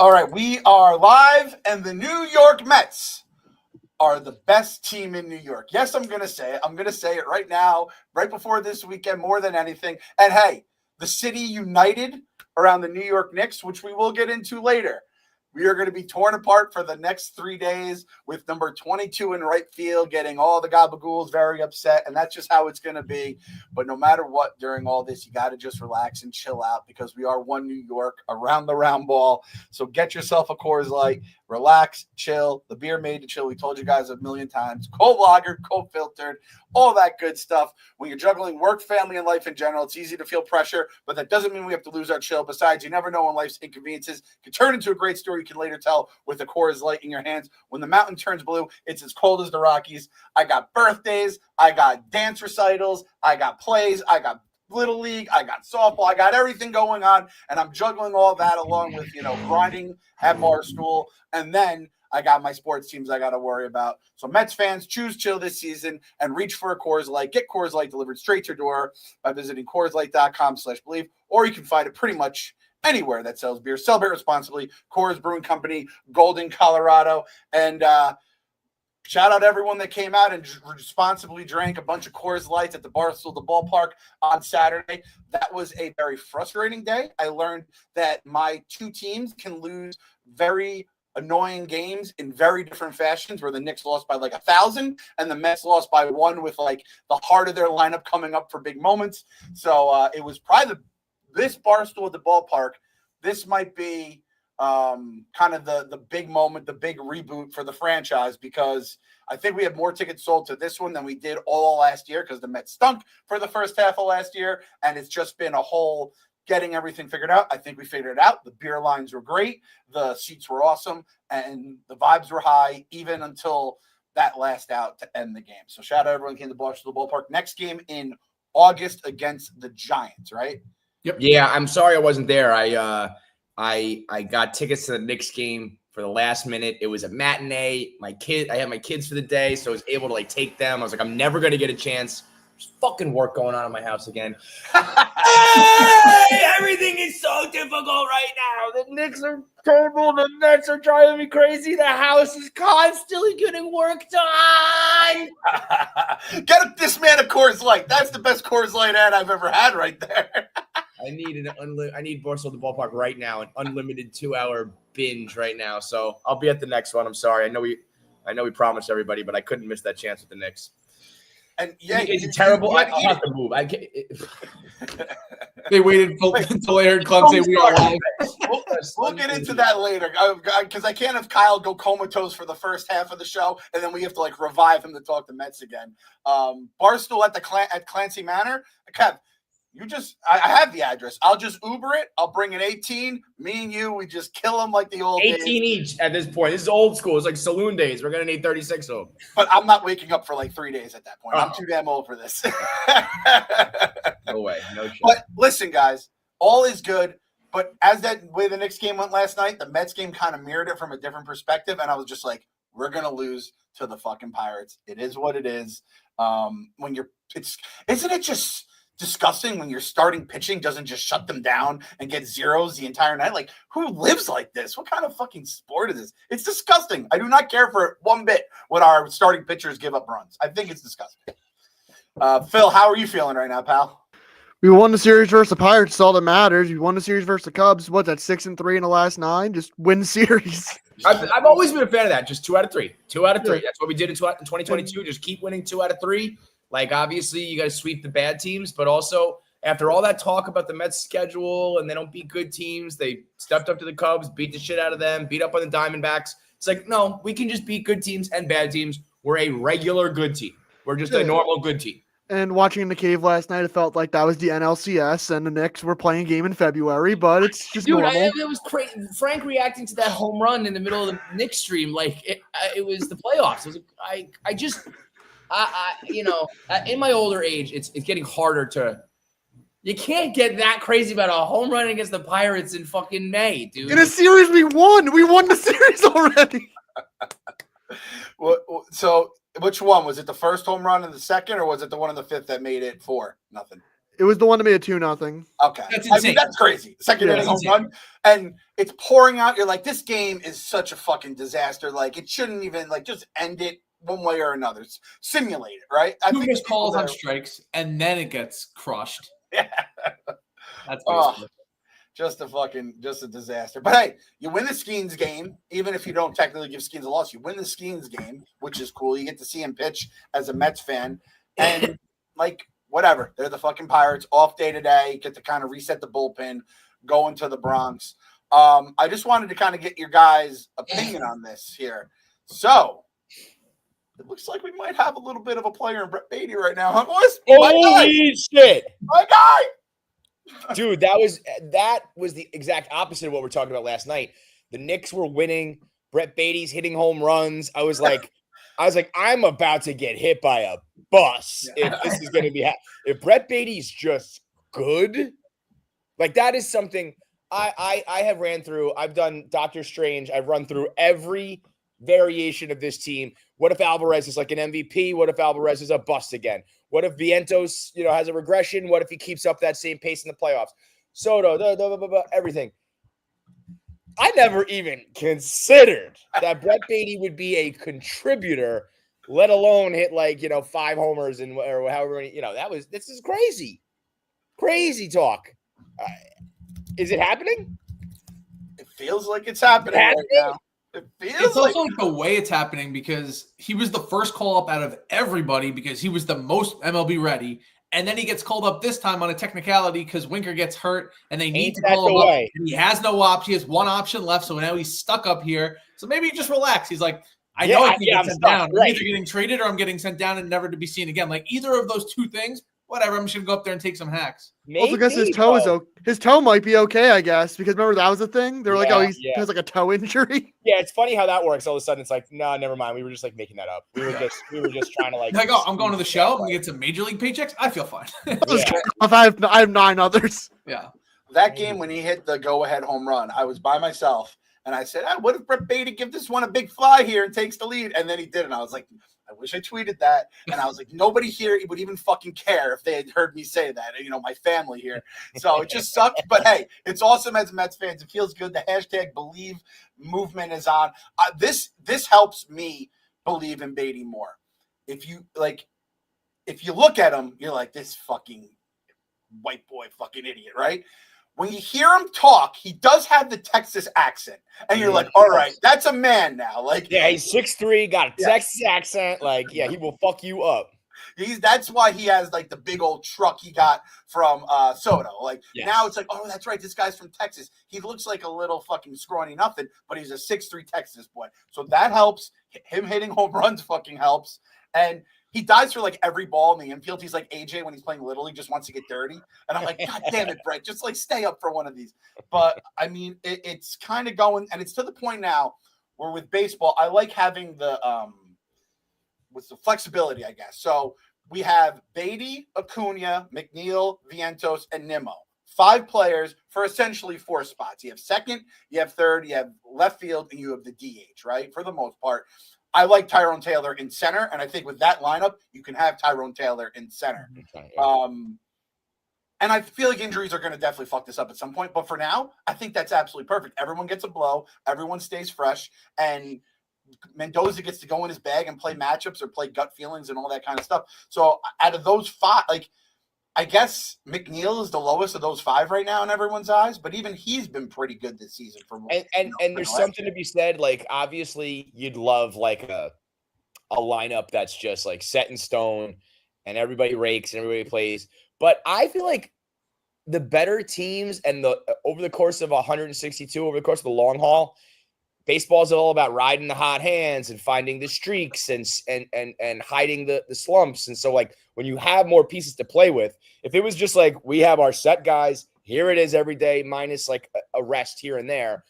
All right, we are live, and the New York Mets are the best team in New York. Yes, I'm going to say it. I'm going to say it right now, right before this weekend, more than anything. And hey, the city united around the New York Knicks, which we will get into later. We are going to be torn apart for the next 3 days with number 22 in right field getting all the gabagools very upset, and that's just how it's going to be. But no matter what, during all this, you got to just relax and chill out because we are one New York around the round ball. So get yourself a Coors Light, relax, chill. The beer made to chill. We told you guys a million times. Cold lager, cold filtered, all that good stuff. When you're juggling work, family, and life in general, it's easy to feel pressure, but that doesn't mean we have to lose our chill. Besides, you never know when life's inconveniences can turn into a great story you can later tell with a Coors Light in your hands. When the mountain turns blue, it's as cold as the Rockies. I got birthdays, I got dance recitals, I got plays, I got Little League, I got softball, I got everything going on, and I'm juggling all that along with, grinding at Barstool, and then I got my sports teams I got to worry about. So Mets fans, choose chill this season and reach for a Coors Light. Get Coors Light delivered straight to your door by visiting CoorsLight.com/believe, or you can find it pretty much anywhere that sells beer. Celebrate responsibly. Coors Brewing Company, Golden, Colorado. And shout out to everyone that came out and responsibly drank a bunch of Coors Lights at the Barstool, the ballpark on Saturday. That was a very frustrating day. I learned that my two teams can lose very annoying games in very different fashions, where the Knicks lost by like 1,000 and the Mets lost by 1 with like the heart of their lineup coming up for big moments. So it was probably this Barstool at the ballpark. This might be kind of the big moment, the big reboot for the franchise, because I think we have more tickets sold to this one than we did all last year, because the Mets stunk for the first half of last year, and it's just been a whole getting everything figured out. I think we figured it out. The beer lines were great. The seats were awesome. And the vibes were high, even until that last out to end the game. So shout out everyone who came to Barstool Ballpark. Next game in August against the Giants, right? Yep. Yeah, I'm sorry I wasn't there. I got tickets to the Knicks game for the last minute. It was a matinee. I had my kids for the day, so I was able to take them. I was like, I'm never going to get a chance. There's fucking work going on in my house again. Hey, everything is so difficult right now. The Knicks are terrible. The Mets are driving me crazy. The house is constantly getting worked on. Get this man a Coors Light. That's the best Coors Light ad I've ever had right there. I need Barstool the ballpark right now, an unlimited 2-hour binge right now. So I'll be at the next one. I'm sorry. I know we promised everybody, but I couldn't miss that chance with the Knicks. And yeah, is it terrible? I'll have to move. They waited until they heard Clem say we are live. We'll get into that later, because I can't have Kyle go comatose for the first half of the show, and then we have to revive him to talk to Mets again. Barstool at Clancy Manor. Kev, I have the address. I'll just Uber it. I'll bring an 18. Me and you, we just kill them like the old 18 days. each at this point. This is old school. It's like saloon days. We're going to need 36 of them. But I'm not waking up for 3 days at that point. I'm too damn old for this. No way. No shit. But listen, guys, all is good. But as that way the Knicks game went last night, the Mets game kind of mirrored it from a different perspective. And I was just like, we're going to lose to the fucking Pirates. It is what it is. Isn't it just disgusting when your starting pitching doesn't just shut them down and get zeros the entire night? Like, who lives like this? What kind of fucking sport is this? It's disgusting. I do not care for it one bit when our starting pitchers give up runs. I think it's disgusting. Phil, how are you feeling right now, pal? We won the series versus the Pirates. That's all that matters. We won the series versus the Cubs. What's that, 6-3 in the last 9? Just win the series. I've always been a fan of that. Just 2 out of 3. 2 out of 3. That's what we did in 2022. Just keep winning 2 out of 3. Obviously, you got to sweep the bad teams, but also after all that talk about the Mets schedule and they don't beat good teams, they stepped up to the Cubs, beat the shit out of them, beat up on the Diamondbacks. It's like, no, we can just beat good teams and bad teams. We're a regular good team. We're just a normal good team. And watching in the cave last night, it felt like that was the NLCS, and the Knicks were playing a game in February, but it's just normal. It was crazy. Frank reacting to that home run in the middle of the Knicks stream like it was the playoffs. It was in my older age, it's getting harder to. You can't get that crazy about a home run against the Pirates in fucking May, dude. In a series we won. We won the series already. So which one? Was it the first home run in the second, or was it the one in the fifth that made it 4-0? It was the one that made it 2-0. Okay. That's I mean, insane. that's crazy. Second Yeah, inning that's home run. And it's pouring out. You're like, this game is such a fucking disaster. Like, it shouldn't even, like, just end it one way or another. Simulate it, right? I Two think missed calls people on there- strikes, and then it gets crushed. Yeah. That's Oh, basically. just a disaster. But hey, you win the Skeens game, even if you don't technically give Skeens a loss. You win the Skeens game, which is cool. You get to see him pitch as a Mets fan. And, like, whatever. They're the fucking Pirates. Off day today. Get to kind of reset the bullpen, go into the Bronx. I just wanted to kind of get your guys' opinion on this here. So, it looks like we might have a little bit of a player in Brett Batty right now, huh, boys? Holy shit. My guy! Dude, that was the exact opposite of what we're talking about last night. The Knicks were winning. Brett Baty's hitting home runs. I was like, I'm about to get hit by a bus if this is going to be. If Brett Baty's just good, like that is something I have ran through. I've done Doctor Strange. I've run through every variation of this team. What if Alvarez is like an MVP? What if Alvarez is a bust again? What if Vientos, has a regression? What if he keeps up that same pace in the playoffs? Soto, everything. I never even considered that Brett Batty would be a contributor, let alone hit 5 homers and or however many. This is crazy talk. Is it happening? It feels like it's happening right now. It feels It's also like the way it's happening because he was the first call up out of everybody because he was the most MLB ready. And then he gets called up this time on a technicality because Winker gets hurt and they need to call him up. And he has no option. He has one option left. So now he's stuck up here. So maybe he just relax. He's like, I know I can get sent down. Right. I'm either getting traded or I'm getting sent down and never to be seen again. Like either of those two things, whatever. I'm just going to go up there and take some hacks. Also, because his toe might be okay, I guess. Because remember that was the thing. They were like, he has like a toe injury. Yeah, it's funny how that works. All of a sudden, it's like, no, never mind. We were just making that up. We were just trying to like, oh, I'm going to the show. I'm gonna get some major league paychecks. I feel fine. I have 9 others. Yeah. That game when he hit the go-ahead home run, I was by myself and I said, what if Brett Batty give this one a big fly here and takes the lead? And then he did, and I was like, I wish I tweeted that. And I was like, nobody here would even fucking care if they had heard me say that. My family here. So it just sucked. But hey, it's awesome as Mets fans. It feels good. The hashtag Believe movement is on. This helps me believe in Batty more. If you look at him, you're like, this fucking white boy fucking idiot, right? When you hear him talk, he does have the Texas accent. And you're like, all right, that's a man now. Like, yeah, he's 6'3", got a Texas accent. Like, yeah, he will fuck you up. That's why he has like the big old truck he got from Soto. Like now it's like, oh, that's right. This guy's from Texas. He looks like a little fucking scrawny nothing, but he's a 6'3" Texas boy. So that helps. Him hitting home runs fucking helps. And he dives for like every ball in the infield. He's like AJ when he's playing Little League, just wants to get dirty. And I'm like, God damn it, Brett, just like stay up for one of these. But I mean, it's kind of going, and it's to the point now where with baseball, I like having the with the flexibility, I guess. So we have Batty, Acuna, McNeil, Vientos, and Nimmo. 5 players for essentially 4 spots. You have second, you have third, you have left field, and you have the DH, right? For the most part. I like Tyrone Taylor in center, and I think with that lineup, you can have Tyrone Taylor in center. And I feel like injuries are going to definitely fuck this up at some point. But for now, I think that's absolutely perfect. Everyone gets a blow. Everyone stays fresh. And Mendoza gets to go in his bag and play matchups or play gut feelings and all that kind of stuff. So out of those 5, I guess McNeil is the lowest of those 5 right now in everyone's eyes, but even he's been pretty good this season. And there's something to be said. Like, obviously, you'd love like a lineup that's just like set in stone and everybody rakes and everybody plays. But I feel like the better teams and over the course of 162, over the course of the long haul, baseball is all about riding the hot hands and finding the streaks and hiding the slumps. And so, like, when you have more pieces to play with, if it was just like we have our set guys, here it is every day, minus like a rest here and there,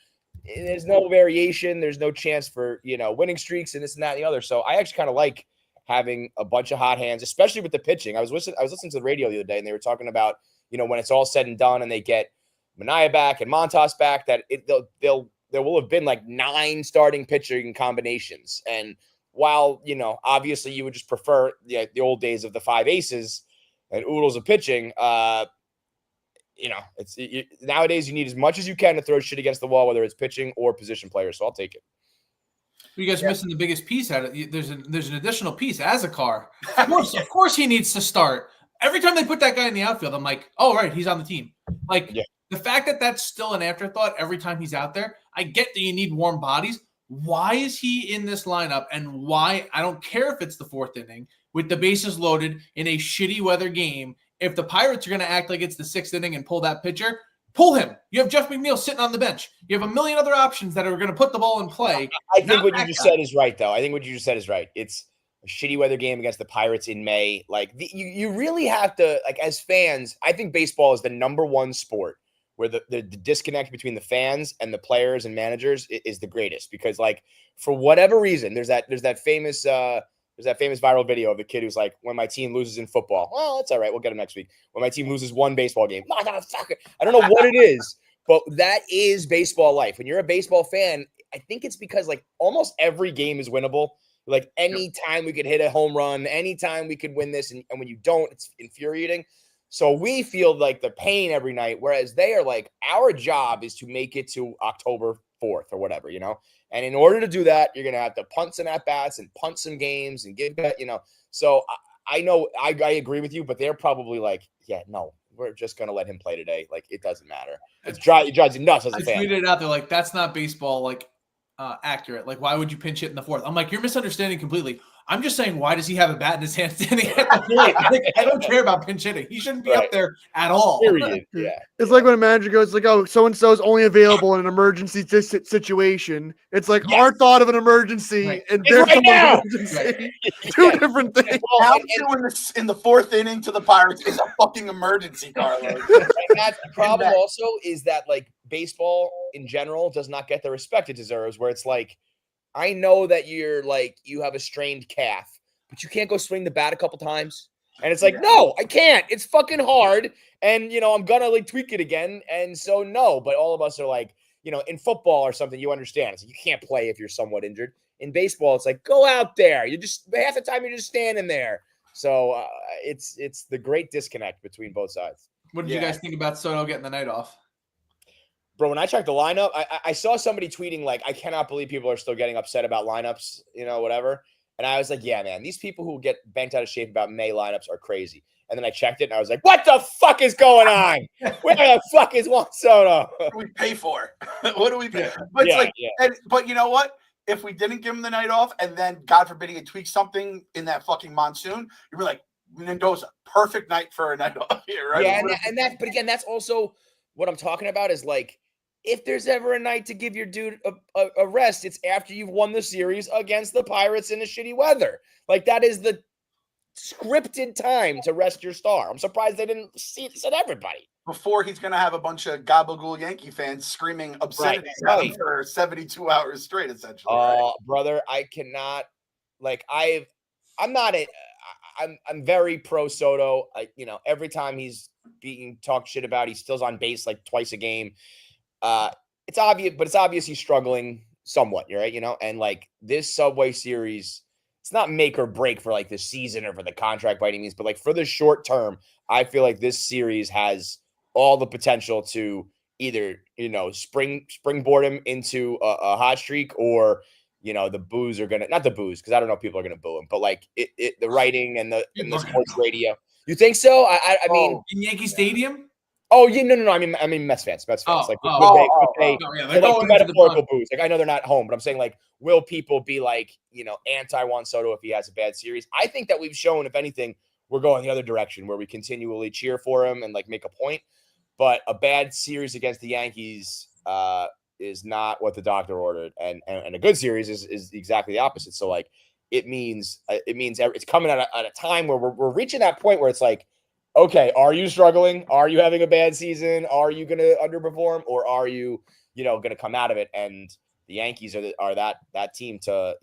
there's no variation. There's no chance for, winning streaks and this and that and the other. So I actually kind of like having a bunch of hot hands, especially with the pitching. I was listening to the radio the other day, and they were talking about, when it's all said and done and they get Manaea back and Montas back, that there will have been like 9 starting pitching combinations. And while, obviously you would just prefer the old days of the 5 aces, and oodles of pitching, nowadays you need as much as you can to throw shit against the wall, whether it's pitching or position players. So I'll take it. You guys are missing the biggest piece out of it. There's an additional piece as a car. Of course he needs to start. Every time they put that guy in the outfield, I'm like, oh, right, he's on the team. Like, the fact that that's still an afterthought every time he's out there, I get that you need warm bodies. Why is he in this lineup? And why? I don't care if it's the fourth inning with the bases loaded in a shitty weather game. If the Pirates are going to act like it's the sixth inning and pull that pitcher, pull him. You have Jeff McNeil sitting on the bench. You have a million other options that are going to put the ball in play. I think what you just said is right, though. I think what you just said is right. It's a shitty weather game against the Pirates in May. Like, you really have to, like, as fans, I think baseball is the number one sport where the disconnect between the fans and the players and managers is the greatest. Because, like, for whatever reason, there's that famous viral video of the kid who's like, when my team loses in football, well, that's all right. We'll get him next week. When my team loses one baseball game, motherfucker. I don't know what it is, but that is baseball life. When you're a baseball fan, I think it's because, like, almost every game is winnable. Like, any time we could hit a home run, anytime we could win this. And when you don't, it's infuriating. So we feel like the pain every night, whereas they are like, our job is to make it to October 4th or whatever, And in order to do that, you're going to have to punt some at-bats and punt some games and give that, So I know I agree with you, but they're probably like, yeah, no, we're just going to let him play today. Like, it doesn't matter. It drives you nuts as a fan. I tweeted it out there like, that's not baseball, like, accurate. Like, why would you pinch hit in the fourth? I'm like, you're misunderstanding completely. I'm just saying, why does he have a bat in his hand standing at the plate? Like, I don't care about pinch hitting. He shouldn't be up there at all. Period. Yeah. It's like when a manager goes like, "Oh, so and so is only available in an emergency situation." It's like our thought of an emergency and their right now. emergency. Two different things. Well, how doing this in the fourth inning to the Pirates is a fucking emergency, Carlos. And that's the problem also is that, like, baseball in general does not get the respect it deserves, where it's like, I know that you're like, you have a strained calf, but you can't go swing the bat a couple times. And it's like, no, I can't. It's fucking hard. And, I'm going to, like, tweak it again. And so, no, but all of us are like, in football or something, you understand. It's like, you can't play if you're somewhat injured. In baseball, it's like, go out there. You just, half the time you're just standing there. So it's the great disconnect between both sides. What did you guys think about Soto getting the night off? Bro, when I checked the lineup, I saw somebody tweeting, like, I cannot believe people are still getting upset about lineups, whatever. And I was like, yeah, man, these people who get bent out of shape about May lineups are crazy. And then I checked it, and I was like, what the fuck is going on? Where the fuck is Juan Soto? What do we pay for? What do we pay? But but you know what? If we didn't give him the night off, and then, God forbid, he tweaked something in that fucking monsoon, you'd be like, Mendoza, perfect night for a night off here, right? Yeah, but again, that's also what I'm talking about is, like, if there's ever a night to give your dude a rest, it's after you've won the series against the Pirates in the shitty weather. Like, that is the scripted time to rest your star. I'm surprised they didn't see this at everybody. Before he's going to have a bunch of gabagool Yankee fans screaming obscenities at him for 72 hours straight, essentially. Brother, I cannot, like, I'm very pro Soto. Every time he's being talked shit about, he still's on base like twice a game. It's obvious he's struggling somewhat, right? And, like, this Subway series, it's not make or break for, like, the season or for the contract by any means, but, like, for the short term, I feel like this series has all the potential to either, springboard him into a hot streak, or, the boos are not the boos, because I don't know if people are gonna boo him, but, like, the writing and the sports radio. You think so? I mean, in Yankee Stadium. Oh, yeah, no. I mean, Mets fans. They're metaphorical boos. Like, I know they're not home, but I'm saying, like, will people be like, anti-Juan Soto if he has a bad series? I think that we've shown, if anything, we're going the other direction, where we continually cheer for him and, like, make a point. But a bad series against the Yankees is not what the doctor ordered, and a good series is exactly the opposite. So, like, it means it's coming at a time where we're reaching that point where it's like, okay, are you struggling? Are you having a bad season? Are you going to underperform, or are you, going to come out of it? And the Yankees are that team to,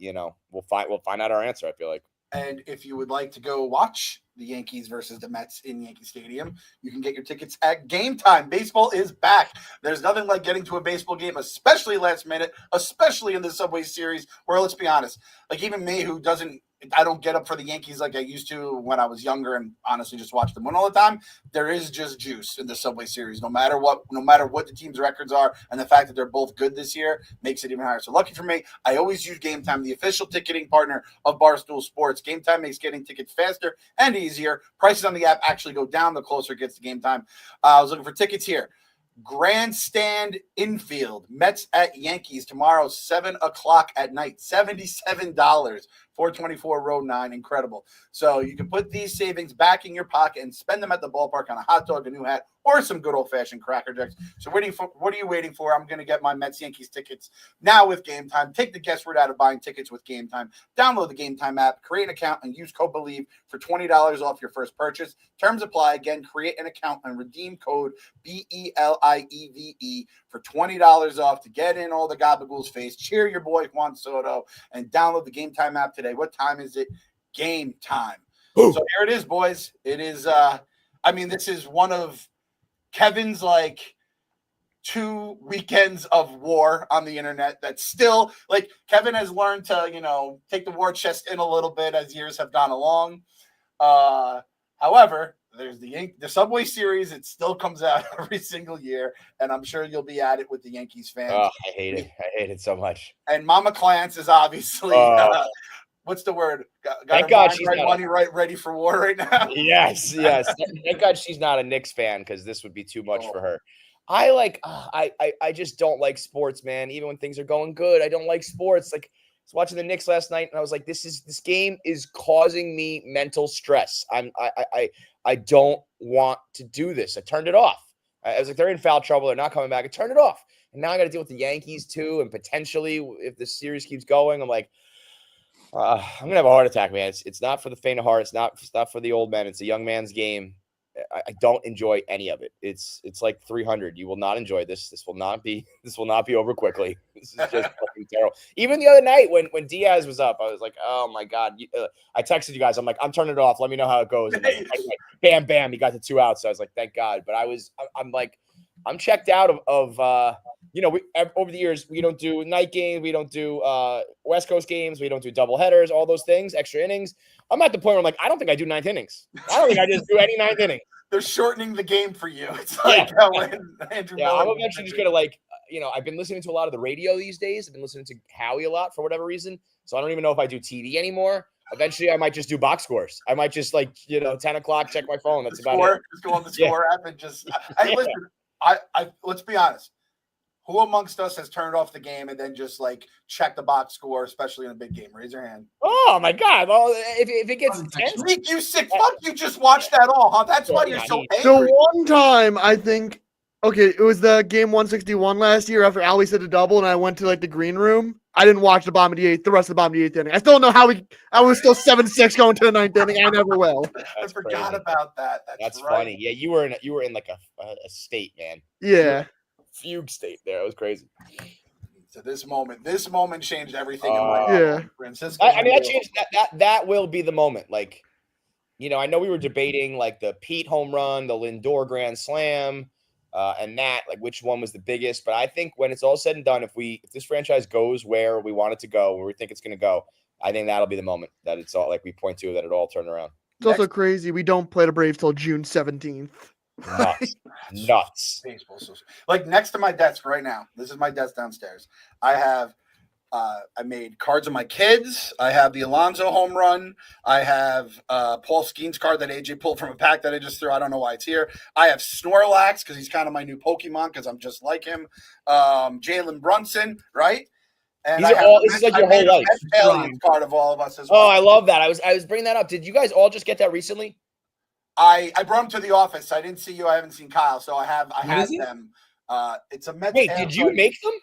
we'll find out our answer, I feel like. And if you would like to go watch the Yankees versus the Mets in Yankee Stadium, you can get your tickets at Game Time. Baseball is back. There's nothing like getting to a baseball game, especially last minute, especially in the Subway Series, where, let's be honest, like, even me, who doesn't I don't get up for the Yankees like I used to when I was younger and honestly just watch them win all the time. There is just juice in the Subway Series, no matter what the team's records are, and the fact that they're both good this year makes it even higher. So lucky for me, I always use Game Time, the official ticketing partner of Barstool Sports. Game Time makes getting tickets faster and easier. Prices on the app actually go down the closer it gets to game time. I was looking for tickets here. Grandstand infield, Mets at Yankees tomorrow, 7:00 at night, $77. 424 Road 9, incredible. So you can put these savings back in your pocket and spend them at the ballpark on a hot dog, a new hat, or some good old-fashioned Cracker Jacks. So what are you waiting for? I'm going to get my Mets-Yankees tickets now with Game Time. Take the guesswork out of buying tickets with Game Time. Download the Game Time app, create an account, and use code BELIEVE for $20 off your first purchase. Terms apply. Again, create an account and redeem code BELIEVE for $20 off to get in all the Gabagool's face. Cheer your boy Juan Soto and download the Game Time app today. What time is it? Game time. Ooh. So here it is, boys. It is, this is one of Kevin's 2 weekends of war on the internet. That's still Kevin has learned to, take the war chest in a little bit as years have gone along. However, there's the Subway Series. It still comes out every single year, and I'm sure you'll be at it with the Yankees fans. Oh, I hate it. I hate it so much. And Mama Clance is obviously what's the word? Thank God she's ready for war right now. Yes. Thank God she's not a Knicks fan because this would be too much for her. I just don't like sports, man. Even when things are going good, I don't like sports. I was watching the Knicks last night, and I was like, this game is causing me mental stress. I don't want to do this. I turned it off. I was like, they're in foul trouble. They're not coming back. I turned it off. And now I got to deal with the Yankees too. And potentially if the series keeps going, I'm like, I'm going to have a heart attack, man. It's not for the faint of heart. It's not for the old men. It's a young man's game. I don't enjoy any of it. It's like 300. You will not enjoy this. This will not be over quickly. This is just fucking terrible. Even the other night when Diaz was up, I was like, oh my God. I texted you guys. I'm like, I'm turning it off. Let me know how it goes. And bam, bam. He got the 2 outs. So I was like, thank God. But I'm checked out of over the years, we don't do night games. We don't do West Coast games. We don't do double headers, all those things, extra innings. I'm at the point where I'm like, I don't think I do 9th innings. I don't think I just do any 9th inning. They're shortening the game for you. It's Andrew Miller. I'm eventually just going to I've been listening to a lot of the radio these days. I've been listening to Howie a lot for whatever reason. So I don't even know if I do TV anymore. Eventually, I might just do box scores. I might just 10 o'clock, check my phone. That's about it. Just go on the score app and just listen. Let's be honest. Who amongst us has turned off the game and then just check the box score, especially in a big game? Raise your hand. Oh my God! Well, if it gets intense, you sick fuck, you just watched that all, huh? That's why you're so angry. So one time, I think, it was the game 161 last year after Ali said a double, and I went to the green room. I didn't watch the bottom of the rest of the bottom of the 8th inning. I still don't know how I was still 7-6 going to the 9th inning. I never will. I forgot about that. That's right. Funny. Yeah, you were in a state, man. Yeah. Fugue state there. It was crazy. So this moment changed everything in my life. Francisco. That changed that will be the moment. I know we were debating the Pete home run, the Lindor grand slam, and that which one was the biggest. But I think when it's all said and done, if this franchise goes where we want it to go, where we think it's going to go, I think that'll be the moment that it's all we point to that it all turned around. It's also crazy. We don't play the Braves till June 17th. Nuts. Baseball. Next to my desk right now, this is my desk downstairs. I have I made cards of my kids. I have the Alonso home run. I have Paul Skeens card that AJ pulled from a pack that I just threw. I don't know why it's here. I have Snorlax because he's kind of my new Pokemon because I'm just like him. Jalen Brunson, right? And this is your whole life. Alien card of all of us as well. Oh, I love that. I was bringing that up. Did you guys all just get that recently? I brought him to the office. I didn't see you. I haven't seen Kyle, so I have them. It's a Mets. Wait, did you make them?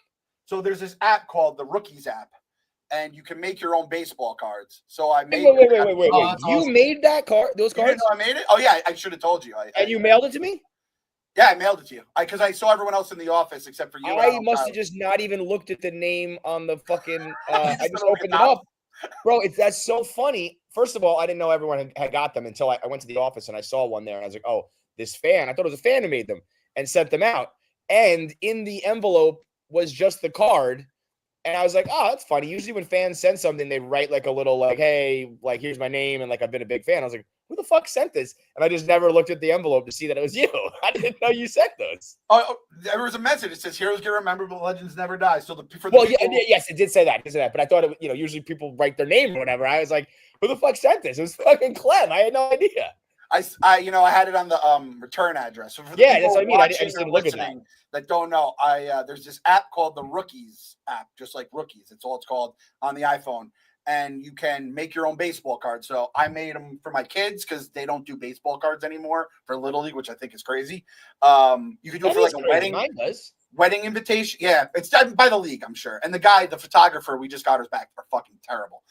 So there's this app called the Rookies app, and you can make your own baseball cards. So I made. Wait! You made that card? Those cards? You didn't know I made it? Oh yeah, I should have told you. And you mailed it to me? Yeah, I mailed it to you because I saw everyone else in the office except for you. I must have just not even looked at the name on the fucking. I just opened it up. Bro, that's so funny. First of all, I didn't know everyone had got them until I went to the office and I saw one there. And I was like, oh, this fan. I thought it was a fan who made them and sent them out. And in the envelope was just the card. And I was like, oh, that's funny. Usually when fans send something, they write like a little like, hey, like here's my name and like I've been a big fan. I was like, who the fuck sent this? And I just never looked at the envelope to see that it was you. I didn't know you sent those. Oh, there was a message. It says heroes get remembered, but legends never die. So Yes, it did say that. But I thought usually people write their name or whatever. I was like, who the fuck sent this? It was fucking Clem. I had no idea. I had it on the return address. So for the that's what I mean. I just watching didn't or look at that. listening that don't know, there's this app called the Rookies app, just like Rookies. It's all it's called on the iPhone, and you can make your own baseball cards. So I made them for my kids because they don't do baseball cards anymore for Little League, which I think is crazy. You could do it for like a wedding. Mine does. Wedding invitation. Yeah, it's done by the league, I'm sure. And the photographer, we just got hers back. They're fucking terrible.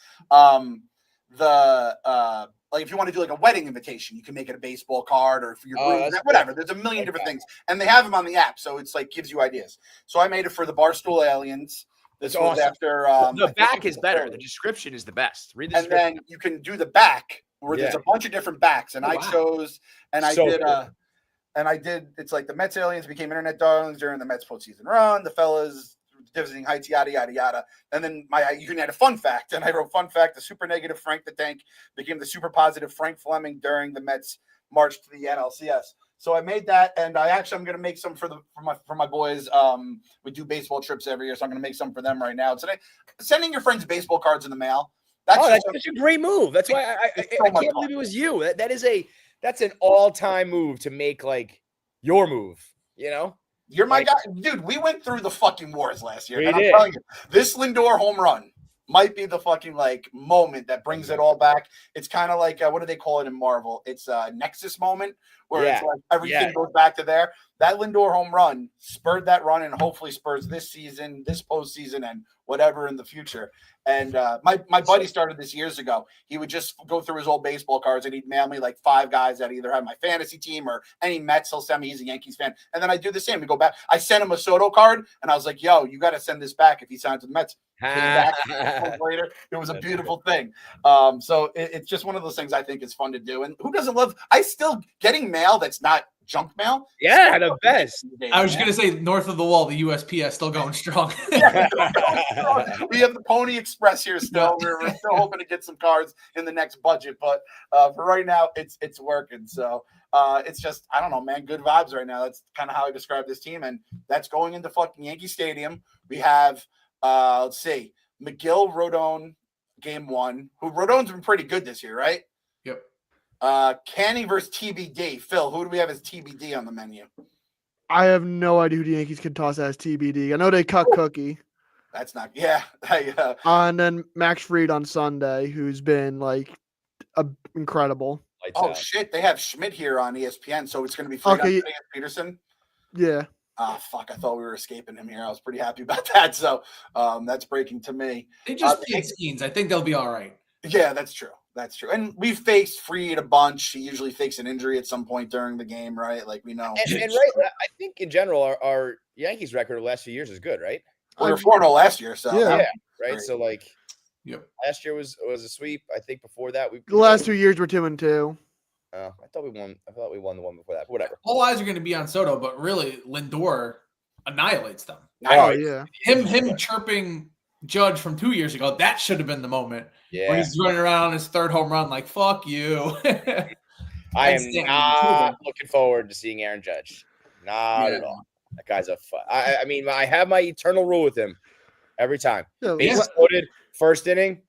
Like if you want to do like a wedding invitation, you can make it a baseball card or for your whatever. There's a million different things, and they have them on the app, so it's like gives you ideas. So I made it for the Barstool Aliens. This was awesome. after the back is better. The description is the best. Read the description. And then you can do the back where there's a bunch of different backs, and I chose and I did cool. And I did. It's like the Mets aliens became internet darlings during the Mets postseason run. The fellas visiting heights, yada yada yada. And then you can add a fun fact, and I wrote fun fact: the super negative Frank the Tank became the super positive Frank Fleming during the Mets march to the NLCS. So I made that, and I'm going to make some for my boys. We do baseball trips every year, so I'm going to make some for them right now. Today, sending your friends baseball cards in the mail. That's such a great move. That's why I can't believe it was you. That's an all-time move to make like your move. You're my guy, dude. We went through the fucking wars last year, and I'm telling you, this Lindor home run might be the fucking like moment that brings it all back. It's kind of like what do they call it in Marvel? It's a Nexus moment where it's like everything goes back to there. That Lindor home run spurred that run, and hopefully spurs this season, this postseason, and whatever in the future. And my buddy started this years ago. He would just go through his old baseball cards, and he'd mail me like 5 guys that either had my fantasy team or any Mets. He'll send me. He's a Yankees fan, and then I do the same. We go back. I sent him a Soto card, and I was like, "Yo, you got to send this back if he signs with the Mets." Back later, it was a beautiful thing. So it's just one of those things I think is fun to do. And who doesn't love? I still getting mail that's not junk mail. Yeah, the best. I was going to say north of the wall, the USPS still going strong. We have the Pony Express here still. We're still hoping to get some cards in the next budget, but for right now, it's working. So it's just, I don't know, man, good vibes right now. That's kind of how I describe this team, and that's going into fucking Yankee Stadium. We have, let's see, McGill, Rodon, game 1. Rodon's been pretty good this year, right? Yep. Canny versus TBD. Phil, who do we have as TBD on the menu? I have no idea who the Yankees could toss as TBD. I know they cut Cookie. That's not, and then Max Fried on Sunday, who's been like incredible. Shit, they have Schmidt here on ESPN, so it's going to be Fried on Peterson. Yeah. Fuck, I thought we were escaping him here. I was pretty happy about that. So that's breaking to me. They just played Skeens. I think they'll be all right. Yeah, that's true. That's true. And we've faced Fried a bunch. He usually fakes an injury at some point during the game, right? Like we know. And right, I think in general, our Yankees record of the last few years is good, right? Well, they were 4-0 last year, so yeah, right. Great. So like, last year was a sweep. I think before that the last 2 years were 2-2. I thought we won. I thought we won the one before that. But whatever. All eyes are going to be on Soto, but really Lindor annihilates them. Oh yeah. Him chirping Judge from 2 years ago, that should have been the moment. Yeah. Where he's running around on his 3rd home run like, fuck you. I am not looking forward to seeing Aaron Judge. Not at all. That guy's a fun. I mean, I have my eternal rule with him every time. Bases loaded, 1st inning,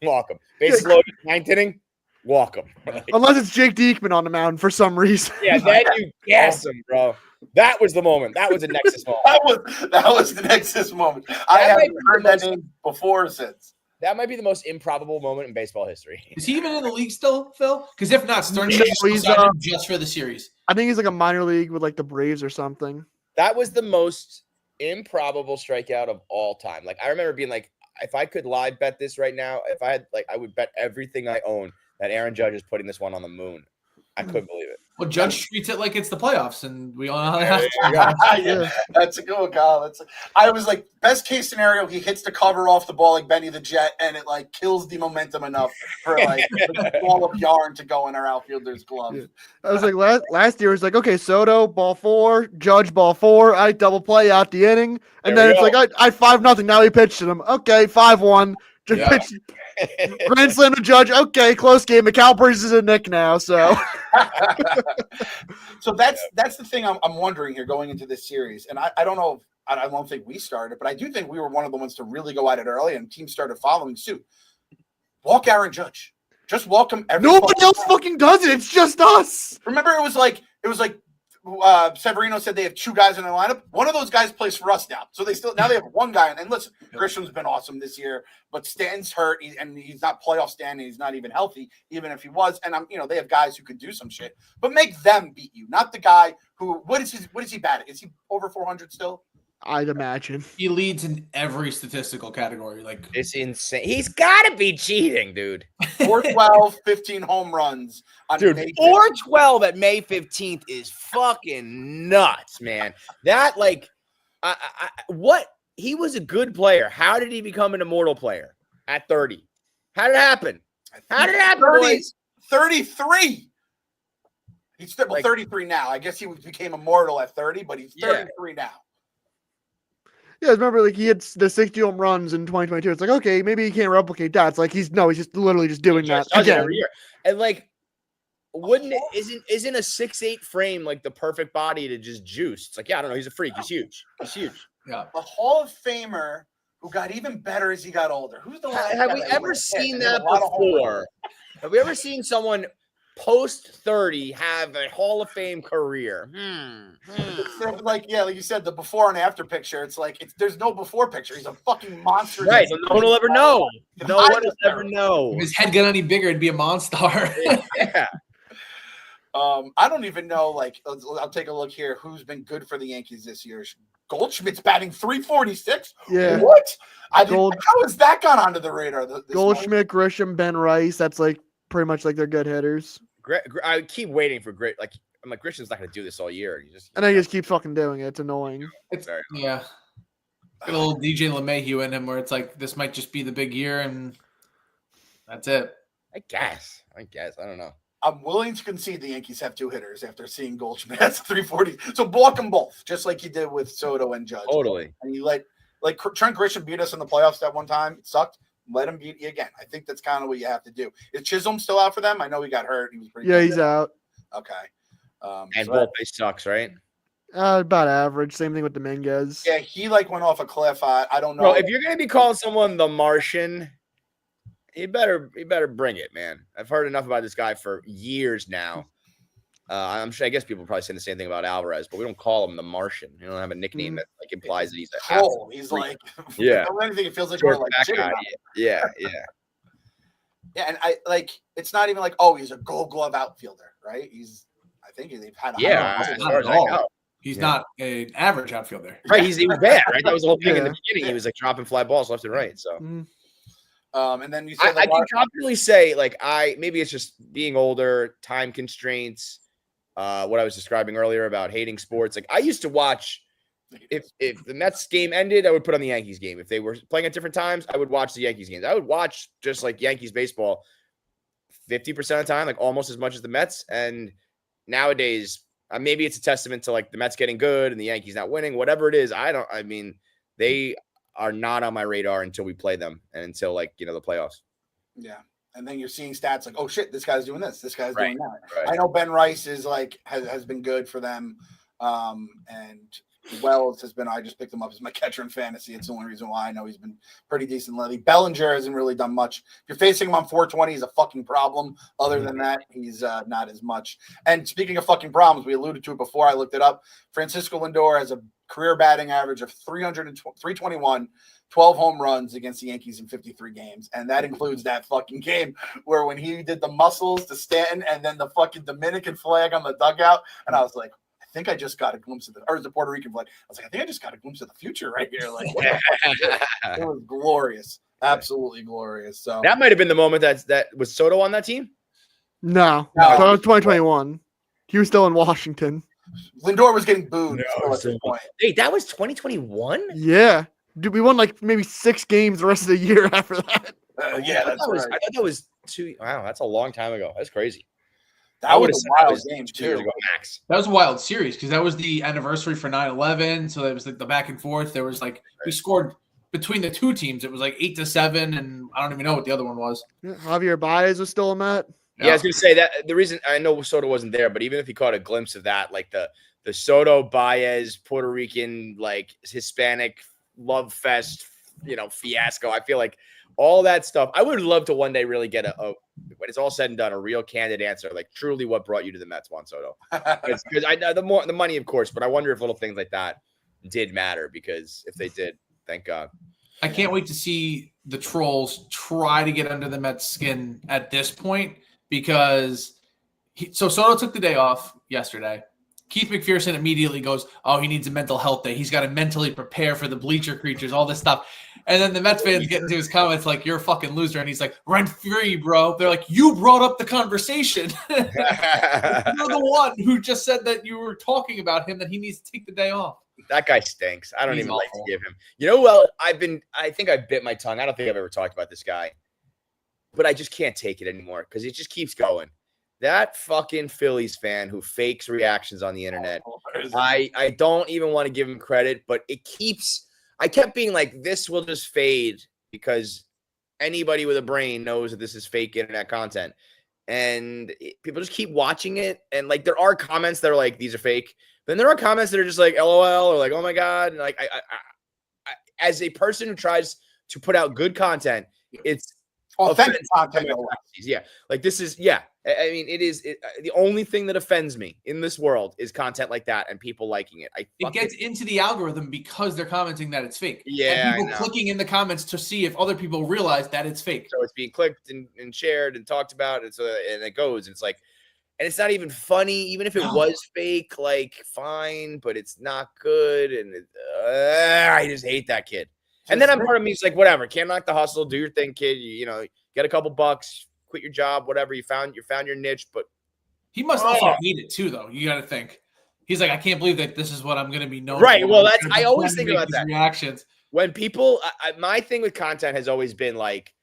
walk him. Bases loaded, 9th inning, walk him. Unless it's Jake Diekman on the mound for some reason. Yeah, then you gas him, bro. That was the moment. That was the Nexus moment. that was the Nexus moment. I haven't heard that name before or since. That might be the most improbable moment in baseball history. Is he even in the league still, Phil? Because if not, Stern just for the series. I think he's like a minor league with like the Braves or something. That was the most improbable strikeout of all time. Like I remember being like, if I could live bet this right now, if I had I would bet everything I own that Aaron Judge is putting this one on the moon. I couldn't believe it. Well, Judge treats it like it's the playoffs, and we all know how There you that. go. Yeah, that's a good one, Kyle. I was like, best case scenario, he hits the cover off the ball like Benny the Jet, and it like kills the momentum enough for like a ball of yarn to go in our outfielder's glove. Yeah. I was like last year it was like, okay, Soto ball 4, Judge ball 4, I double play out the inning, and There then we it's like I 5-0. Now he pitched to him. Okay, 5-1. Just Yeah. pitched grand slam to Judge. Okay, close game. McAlpers is a Nick now, so So that's the thing I'm wondering here going into this series, and I don't know. I don't think we started, but I do think we were one of the ones to really go at it early, and teams started following suit. Walk Aaron Judge. Just walk him. nobody else fucking does it. It's just us. Remember, it was like Severino said they have 2 guys in the lineup. One of those guys plays for us now, so they have one guy. And listen, Grisham's been awesome this year, but Stanton's hurt, and he's not playoff Stanton. He's not even healthy, even if he was. And they have guys who could do some shit, but make them beat you, not the guy who. What is he batting? Is he over 400 still? I'd imagine. He leads in every statistical category. Like, It's insane. He's got to be cheating, dude. 412, 15 home runs on Dude, May 15th. 412 at May 15th is fucking nuts, man. That, like, what? He was a good player. How did he become an immortal player at 30? How did it happen? How did it happen, 30, boys? 33. He's still Like- 33 now. I guess he became immortal at 30, but he's 33 now. Yeah, I remember like he had the 60 home runs in 2022. It's like, okay, maybe he can't replicate that. It's like he's just literally just doing that Does it again. every year. And like, wouldn't it isn't a 6'8" frame like the perfect body to just juice? It's like, yeah, I don't know. He's a freak. He's huge. He's huge. yeah. A Hall of Famer who got even better as he got older. Who's the last Have guy we that ever went seen hit? that A lot of home runs. before? Have we ever seen someone post 30 have a Hall of Fame career? So, like you said, the before and after picture. It's like there's no before picture. He's a fucking monster. Right. So no one will ever know. No one will ever know. If his head got any bigger, it'd be a monster. Yeah. I don't even know. Like, I'll take a look here. Who's been good for the Yankees this year? Goldschmidt's batting 346. Yeah. What? How has that gone onto the radar? Goldschmidt, Grisham, Ben Rice. That's like pretty much like they're good hitters. I keep waiting for Grit. Like, I'm like, Grisham's not going to do this all year. And then he just keeps fucking doing it. It's annoying. Yeah. Got a little DJ LeMahieu in him where it's like, this might just be the big year, and that's it. I guess. I don't know. I'm willing to concede the Yankees have 2 hitters after seeing Goldschmidt. That's 340. So block them both, just like you did with Soto and Judge. Totally. And you like Trent Grisham beat us in the playoffs that one time. It sucked. Let him beat you again. I think that's kind of what you have to do. Is Chisholm still out for them? I know he got hurt. He was pretty. Yeah, he's out. Okay. And so Volpe sucks, right? About average. Same thing with Dominguez. yeah, he went off a cliff. I don't know. Bro, if you're going to be calling someone the Martian, you better bring it, man. I've heard enough about this guy for years now. I'm sure. I guess people probably saying the same thing about Alvarez, but we don't call him the Martian. You don't have a nickname that like implies that he's a Troll. He's like, yeah. If anything, it feels like Short we're like back shitting guy. on him. Yeah. Yeah, and I like it's not even like, oh, he's a Gold Glove outfielder, right? I think they've had As Not far as at I all. know. He's not an average outfielder. Right, he was bad, right? That was the whole thing in the Yeah. beginning. He was like dropping fly balls left and right. So and then you said I can confidently say, like, maybe it's just being older, time constraints, what I was describing earlier about hating sports. Like, I used to watch if the Mets game ended, I would put on the Yankees game. If they were playing at different times, I would watch the Yankees games. I would watch just like Yankees baseball 50% of the time, like almost as much as the Mets. And nowadays, maybe it's a testament to like the Mets getting good and the Yankees not winning, whatever it is. They are not on my radar until we play them and until like, the playoffs. Yeah. And then you're seeing stats like, oh shit, this guy's doing this. This guy's doing that. Right. I know Ben Rice is like, has been good for them. And Wells has been, I just picked him up as my catcher in fantasy. It's the only reason why I know he's been pretty decent lately. Bellinger hasn't really done much. If you're facing him on 420, he's a fucking problem. Other than that, he's not as much. And speaking of fucking problems, we alluded to it before. I looked it up. Francisco Lindor has a career batting average of 321, 12 home runs against the Yankees in 53 games. And that includes that fucking game where when he did the muscles to Stanton and then the fucking Dominican flag on the dugout. And I was like, I think I just got a glimpse of or the Puerto Rican flag. I was like, I think I just got a glimpse of the future right here. Like, what the fuck is this? It was glorious. Absolutely glorious. So That might have been the moment that was Soto on that team. No, No. so it was 2021. He was still in Washington. Lindor was getting booed No, still at this point. Hey, that was 2021? Yeah. Dude, we won like maybe 6 games the rest of the year after that. Yeah, that's right. I thought that was 2. Wow, that's a long time ago. That's crazy. That would've was said a that wild was game 2 years too. ago max. That was a wild series because that was the anniversary for 9/11. So it was like the back and forth. There was like we scored between the two teams. It was like 8-7, and I don't even know what the other one was. Yeah, Javier Baez was still in that. Yeah, I was gonna say that the reason I know Soto wasn't there, but even if he caught a glimpse of that, like the Soto Baez Puerto Rican like Hispanic love fest, fiasco. I feel like all that stuff. I would love to one day really get a when it's all said and done, a real candid answer, like truly what brought you to the Mets, Juan Soto. Because I know the money, of course, but I wonder if little things like that did matter. Because if they did, thank God. I can't wait to see the trolls try to get under the Mets' skin at this point because Soto took the day off yesterday. Keith McPherson immediately goes, oh, he needs a mental health day. He's got to mentally prepare for the bleacher creatures, all this stuff. And then the Mets fans get into his comments like, you're a fucking loser. And he's like, rent free, bro. They're like, you brought up the conversation. You're the one who just said that you were talking about him, that he needs to take the day off. That guy stinks. I don't He's even awful. like to give him. Well, I think I bit my tongue. I don't think I've ever talked about this guy, but I just can't take it anymore because it just keeps going. That fucking Phillies fan who fakes reactions on the internet. I don't even want to give him credit, but I kept being like, this will just fade because anybody with a brain knows that this is fake internet content. And people just keep watching it. And like, there are comments that are like, these are fake. Then there are comments that are just like, LOL, or like, oh my God. And like, I as a person who tries to put out good content, it's Authentic content. Yeah. Like this is, yeah. I mean, the only thing that offends me in this world is content like that and people liking it. It gets into the algorithm because they're commenting that it's fake. Yeah, and people clicking in the comments to see if other people realize that it's fake. So it's being clicked and shared and talked about, and it goes. And it's like, and it's not even funny, even if it was fake. Like, fine, but it's not good, and I just hate that kid. And then I'm part of me is like, whatever, can't knock the hustle, do your thing, kid. You get a couple bucks, quit your job, whatever. You found your niche, but he must also hate it too, though. You got to think. He's like, I can't believe that this is what I'm going to be known right. for. Well, I always think about that. Reactions. When people, my thing with content has always been like,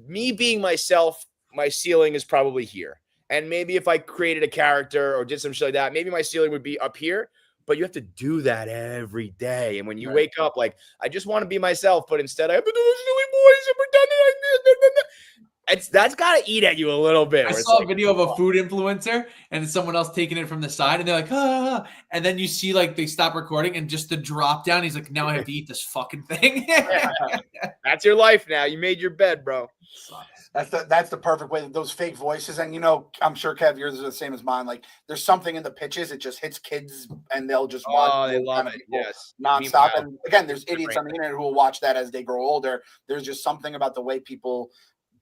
me being myself, my ceiling is probably here. And maybe if I created a character or did some shit like that, maybe my ceiling would be up here. But you have to do that every day. And when you wake up, like, I just want to be myself, but instead I have to do a silly voice and pretend that that's got to eat at you a little bit. I saw a video of a food influencer and it's someone else taking it from the side and they're like, ah. And then you see like they stop recording and just the drop down. He's like, now I have to eat this fucking thing. That's your life now. You made your bed, bro. That's the perfect way. Those fake voices, and I'm sure Kev, yours is the same as mine. Like, there's something in the pitches, it just hits kids, and they'll just watch. Oh, they love it. Yes, nonstop. And again, there's idiots on the internet who will watch that as they grow older. There's just something about the way people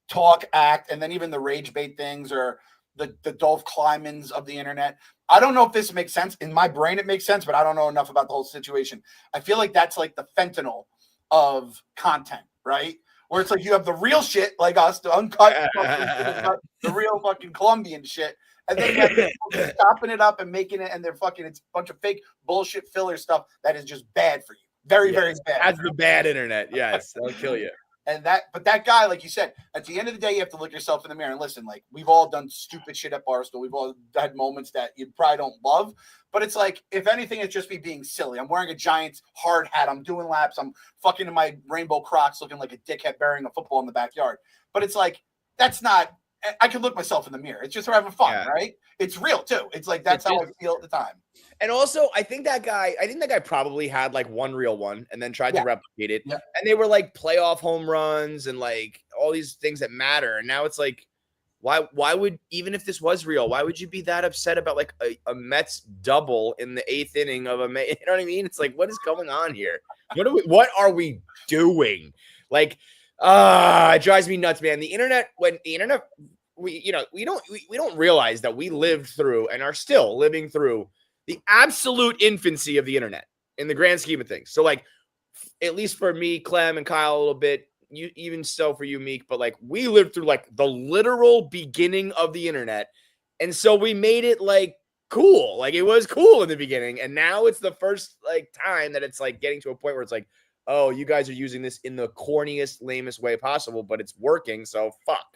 talk, act, and then even the rage bait things or the Dolph Kleinmans of the internet. I don't know if this makes sense. In my brain, it makes sense, but I don't know enough about the whole situation. I feel like that's like the fentanyl of content, right? Where it's like you have the real shit like us, the uncut, the real fucking Colombian shit. And then you have people stopping it up and making it, and it's a bunch of fake bullshit filler stuff that is just bad for you. Very, very bad. That's the bad internet. Yes, that'll kill you. But that guy, like you said, at the end of the day, you have to look yourself in the mirror and listen. Like, we've all done stupid shit at Barstool. We've all had moments that you probably don't love. But it's like, if anything, it's just me being silly. I'm wearing a Giants hard hat. I'm doing laps. I'm fucking in my rainbow Crocs looking like a dickhead burying a football in the backyard. But it's like, that's not – I can look myself in the mirror. It's just for having fun, right? It's real, too. It's like that's how I feel at the time. And also, I think that guy probably had like one real one and then tried to replicate it. Yeah. And they were like playoff home runs and like all these things that matter. And now it's like, why would, even if this was real, why would you be that upset about like a Mets double in the 8th inning of you know what I mean? It's like, what is going on here? What are we doing? Like, it drives me nuts, man. We don't realize that we lived through and are still living through the absolute infancy of the internet in the grand scheme of things. So like, at least for me, Clem and Kyle a little bit, you even so for you, Meek, but like we lived through like the literal beginning of the internet. And so we made it like cool. Like, it was cool in the beginning. And now it's the first like time that it's like getting to a point where it's like, oh, you guys are using this in the corniest, lamest way possible, but it's working. So fuck,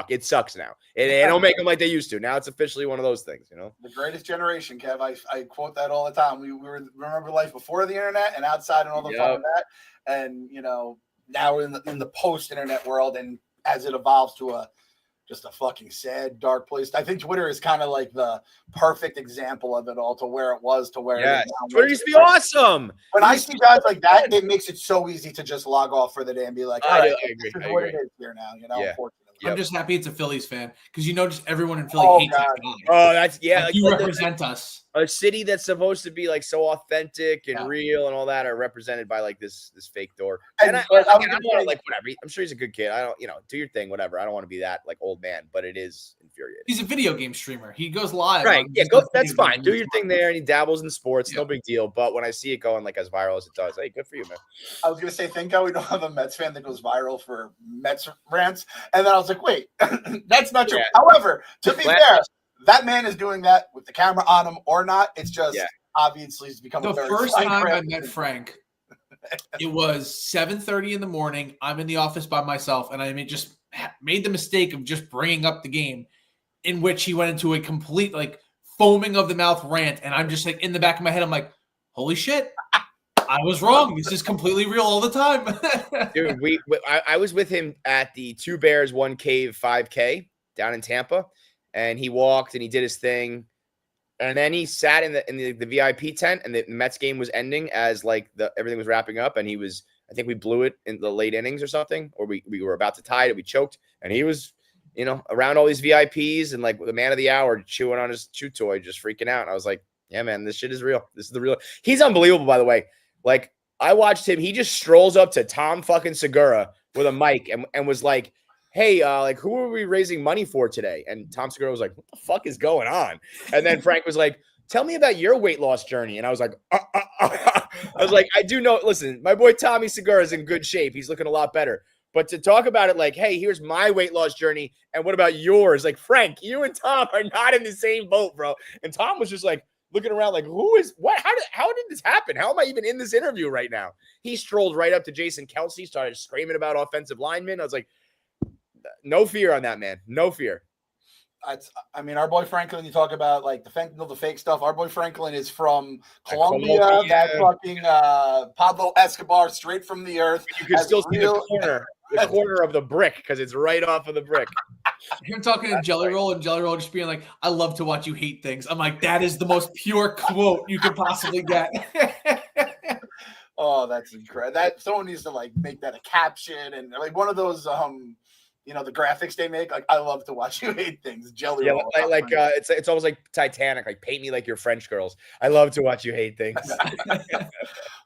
it sucks now. They don't make them like they used to. Now it's officially one of those things, you know? The greatest generation, Kev. I quote that all the time. We remember life before the internet and outside and all the fun of that. And, you know, now we're in the post-internet world, and as it evolves to just a fucking sad, dark place. I think Twitter is kind of like the perfect example of it all, to where it was to where it is now. Twitter used to be awesome. When I see guys like that, it makes it so easy to just log off for the day and be like, all right, I agree. what it is here now, you know, unfortunately. I'm just happy it's a Phillies fan, because you know, just everyone in Philly hates that guy. Oh, that's Like, you represent us. A city that's supposed to be like so authentic and real and all that are represented by like this fake door. And I'm like, whatever. I'm sure he's a good kid. I don't, you know, do your thing, whatever. I don't want to be that like old man, but it is infuriating. He's a video game streamer. He goes live. Right. Yeah, that's fine. Do your thing there, and he dabbles in sports. No big deal. But when I see it going like as viral as it does, hey, good for you, man. I was gonna say, thank God we don't have a Mets fan that goes viral for Mets rants. And then I was like, wait, that's not true. However, to be fair, that man is doing that with the camera on him or not. It's just obviously he's become the first time I met Frank. It was 7:30 in the morning. I'm in the office by myself, and I just made the mistake of just bringing up the game, in which he went into a complete like foaming of the mouth rant, and I'm just like in the back of my head, I'm like, holy shit. I was wrong. This is completely real all the time. Dude, I was with him at the 2 Bears 1 Cave 5K down in Tampa, and he walked and he did his thing, and then he sat in the VIP tent, and the Mets game was ending as like everything was wrapping up, and he was, I think we blew it in the late innings or something, or we were about to tie it, we choked, and he was, you know, around all these VIPs and like the man of the hour chewing on his chew toy, just freaking out. And I was like, yeah, man, this shit is real. This is the real. He's unbelievable, by the way. Like, I watched him. He just strolls up to Tom fucking Segura with a mic and was like, hey, like, who are we raising money for today? And Tom Segura was like, what the fuck is going on? And then Frank was like, tell me about your weight loss journey. And I was like, I was like, I do know. Listen, my boy Tommy Segura is in good shape. He's looking a lot better. But to talk about it like, hey, here's my weight loss journey, and what about yours? Like, Frank, you and Tom are not in the same boat, bro. And Tom was just like, looking around like, who is what? How did this happen? How am I even in this interview right now? He strolled right up to Jason Kelsey, started screaming about offensive linemen. I was like, no fear on that, man. No fear. I mean, our boy Franklin, you talk about like the fentanyl, the fake stuff. Our boy Franklin is from Colombia. That fucking Pablo Escobar, straight from the earth. You can still see the corner of the brick because it's right off of the brick. Him talking to Jelly Roll, and Jelly Roll just being like, I love to watch you hate things. I'm like, that is the most pure quote you could possibly get. Oh, that's incredible. That someone needs to like make that a caption and like one of those you know, the graphics they make. Like, I love to watch you hate things. Jelly Roll. It's almost like Titanic. Like, paint me like your French girls. I love to watch you hate things.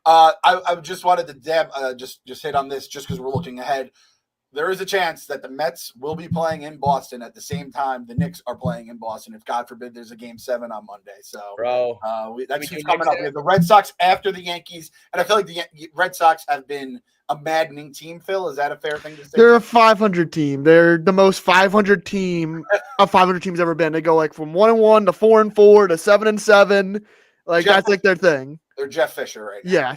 I just wanted to just hit on this just because we're looking ahead. There is a chance that the Mets will be playing in Boston at the same time the Knicks are playing in Boston. If God forbid there's a Game 7 on Monday, so that's who's coming up. We have the Red Sox after the Yankees, and I feel like the Red Sox have been a maddening team. Phil, is that a fair thing to say? They're a 500 team. They're the most 500 team of 500 teams ever been. They go like from 1-1 to 4-4 to 7-7. Like that's like their thing. They're Jeff Fisher right now.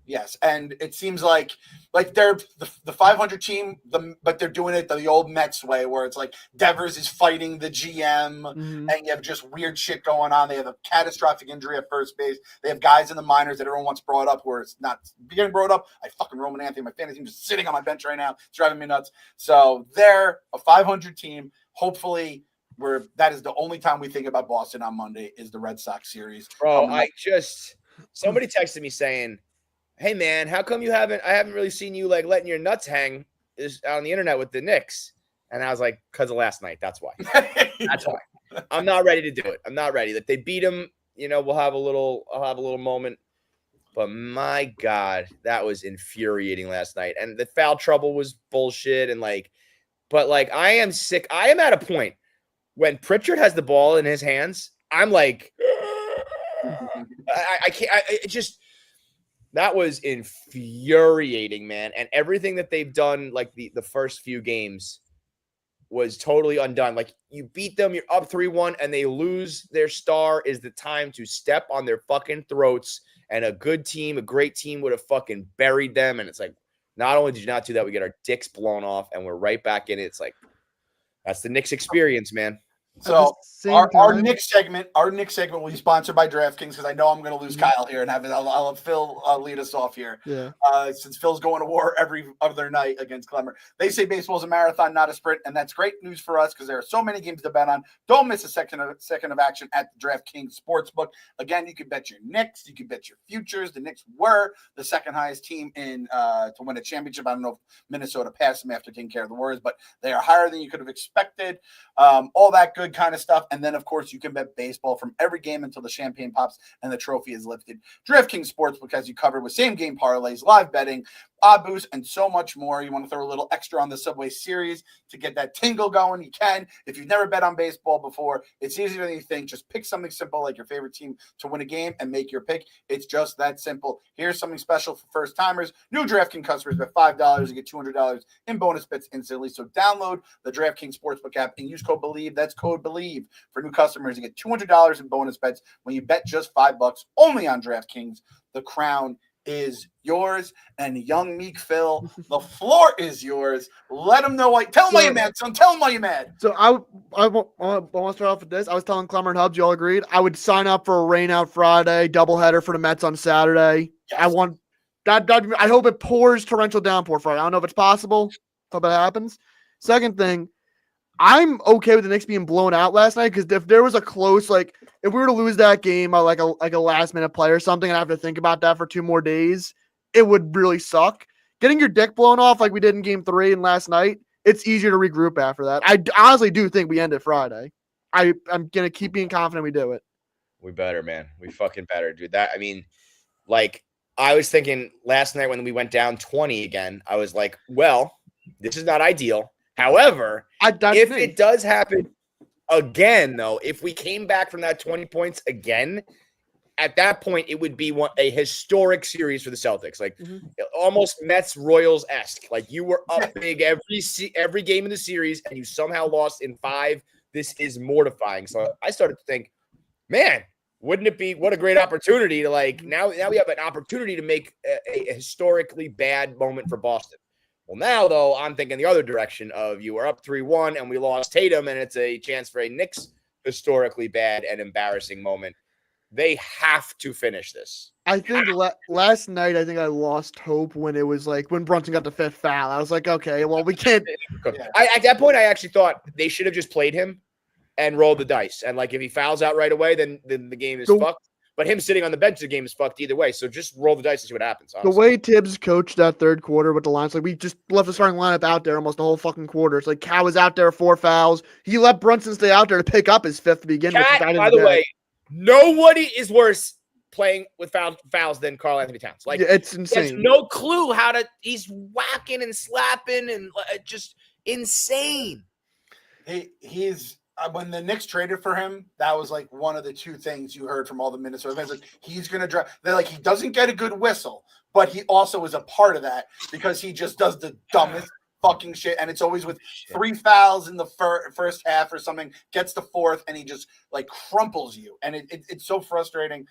Yes. And it seems like they're the 500 team, but they're doing it the old Mets way, where it's like Devers is fighting the GM, and you have just weird shit going on. They have a catastrophic injury at first base. They have guys in the minors that everyone wants brought up where it's not getting brought up. I fucking Roman Anthony, my fantasy team, just sitting on my bench right now. It's driving me nuts. So they're a 500 team. Hopefully, that is the only time we think about Boston on Monday is the Red Sox series. Bro, somebody texted me saying, hey man, how come I haven't really seen you like letting your nuts hang on the internet with the Knicks? And I was like, because of last night. That's why. That's why. I'm not ready to do it. I'm not ready. If they beat them, you know, I'll have a little moment. But my God, that was infuriating last night. And the foul trouble was bullshit. And but I am sick. I am at a point when Pritchard has the ball in his hands, I'm like, I can't. That was infuriating, man. And everything that they've done, like the first few games, was totally undone. Like, you beat them, you're up 3-1, and they lose their star. Is the time to step on their fucking throats. And a good team, a great team would have fucking buried them. And it's like, not only did you not do that, we get our dicks blown off, and we're right back in it. It's like, that's the Knicks experience, man. So our Knicks segment will be sponsored by DraftKings, because I know I'm going to lose Kyle here and I'll have Phil lead us off here. Yeah. Since Phil's going to war every other night against Clem. They say baseball is a marathon, not a sprint, and that's great news for us because there are so many games to bet on. Don't miss a second of action at the DraftKings Sportsbook. Again, you can bet your Knicks, you can bet your futures. The Knicks were the second highest team in to win a championship. I don't know if Minnesota passed them after taking care of the Warriors, but they are higher than you could have expected. All that good kind of stuff. And then, of course, you can bet baseball from every game until the champagne pops and the trophy is lifted. DraftKings Sportsbook has you covered with same-game parlays, live betting, odd boosts, and so much more. You want to throw a little extra on the Subway Series to get that tingle going? You can. If you've never bet on baseball before, it's easier than you think. Just pick something simple like your favorite team to win a game and make your pick. It's just that simple. Here's something special for first-timers. New DraftKings customers bet $5. You get $200 in bonus bets instantly. So download the DraftKings Sportsbook app and use code BELIEVE. That's code BELIEVE. For new customers, you get $200 in bonus bets when you bet just $5 only on DraftKings. The crown is yours. And young Meek Phil, the floor is yours. Let them know tell them why you're mad, son. Tell them why you're mad. So I want to start off with this. I was telling Clemmer and Hubs, you all agreed, I would sign up for a rain out Friday, doubleheader for the Mets on Saturday. Yes. I want that. I hope it pours torrential downpour Friday. I don't know if it's possible. Hope it happens. Second thing, I'm okay with the Knicks being blown out last night, because if there was a close, like if we were to lose that game, like a last minute play or something, and I have to think about that for 2 more days, it would really suck. Getting your dick blown off like we did in Game 3 and last night, it's easier to regroup after that. I honestly do think we end it Friday. I'm gonna keep being confident we do it. We better, man. We fucking better, dude. That, I mean, like, I was thinking last night when we went down 20 again, I was like, well, this is not ideal. However, if it does happen again, though, if we came back from that 20 points again, at that point, it would be a historic series for the Celtics, like almost Mets Royals-esque. Like, you were up big every game in the series, and you somehow lost in 5. This is mortifying. So I started to think, man, wouldn't it be what a great opportunity to, like, now we have an opportunity to make a historically bad moment for Boston. Well, now, though, I'm thinking the other direction of you were up 3-1 and we lost Tatum, and it's a chance for a Knicks historically bad and embarrassing moment. They have to finish this. I think last night, I think I lost hope when it was like when Brunson got the 5th foul. I was like, okay, well, we can't. At that point, I actually thought they should have just played him and rolled the dice. And, like, if he fouls out right away, then the game is fucked. But him sitting on the bench, the game is fucked either way. So just roll the dice and see what happens. Honestly. The way Tibbs coached that third quarter with the lines, like, we just left the starting lineup out there almost the whole fucking quarter. It's like Cal was out there 4 fouls. He let Brunson stay out there to pick up his 5th to begin with. By the way, nobody is worse playing with fouls than Karl Anthony Towns. Like, yeah, it's insane. He has no clue how to. He's whacking and slapping and just insane. He's. When the Knicks traded for him, that was like one of the 2 things you heard from all the Minnesota fans. Like, he's going to drive. They're like, he doesn't get a good whistle, but he also is a part of that because he just does the dumbest fucking shit. And it's always with 3 fouls in the first half or something, gets the 4th, and he just like crumples you. And it's so frustrating.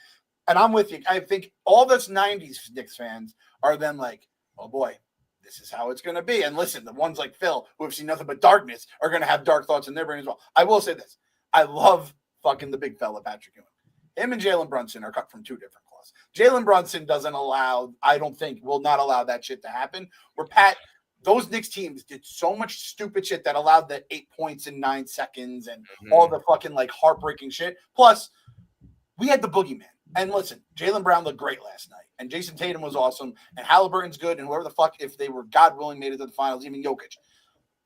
And I'm with you. I think all those 90s Knicks fans are then like, oh boy, this is how it's going to be. And listen, the ones like Phil, who have seen nothing but darkness, are going to have dark thoughts in their brain as well. I will say this. I love fucking the big fella, Patrick Ewing. Him and Jalen Brunson are cut from 2 different cloths. Jalen Brunson will not allow that shit to happen. Where those Knicks teams did so much stupid shit that allowed the 8 points in 9 seconds and all the fucking like heartbreaking shit. Plus, we had the boogeyman. And listen, Jaylen Brown looked great last night. And Jason Tatum was awesome. And Halliburton's good. And whoever the fuck, if they were, God willing, made it to the finals, even Jokic.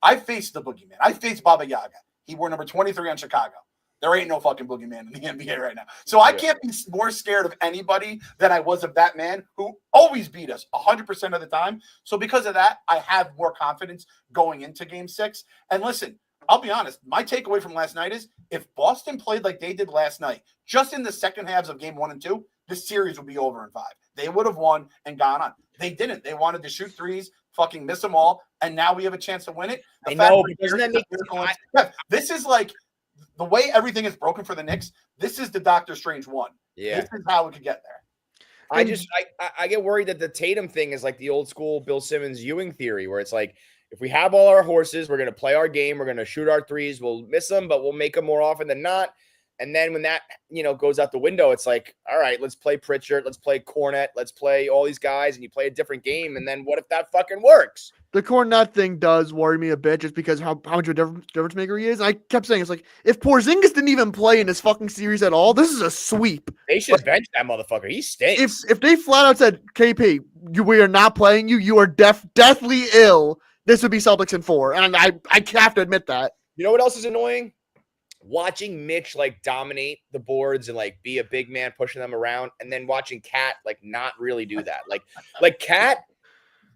I faced the boogeyman. I faced Baba Yaga. He wore number 23 on Chicago. There ain't no fucking boogeyman in the NBA right now. So I can't be more scared of anybody than I was of that man who always beat us 100% of the time. So because of that, I have more confidence going into Game 6. And listen, I'll be honest, my takeaway from last night is if Boston played like they did last night, just in the second halves of Game 1 and 2, the series would be over in 5. They would have won and gone on. They didn't. They wanted to shoot threes, fucking miss them all, and now we have a chance to win it. I know, but doesn't that make this is like the way everything is broken for the Knicks. This is the Doctor Strange one. Yeah. This is how we could get there. I get worried that the Tatum thing is like the old school Bill Simmons Ewing theory, where it's like, if we have all our horses, we're going to play our game. We're going to shoot our threes. We'll miss them, but we'll make them more often than not. And then when that, goes out the window, it's like, all right, let's play Pritchard. Let's play Cornette. Let's play all these guys. And you play a different game. And then what if that fucking works? The Cornette thing does worry me a bit just because how much of a difference maker he is. And I kept saying, it's like, if Porzingis didn't even play in this fucking series at all, this is a sweep. They should bench that motherfucker. He stinks. If they flat out said, KP, we are not playing you, you are deathly ill, this would be Celtics in 4. And I have to admit that. You know what else is annoying? Watching Mitch dominate the boards and be a big man pushing them around, and then watching Cat not really do that. Like Cat,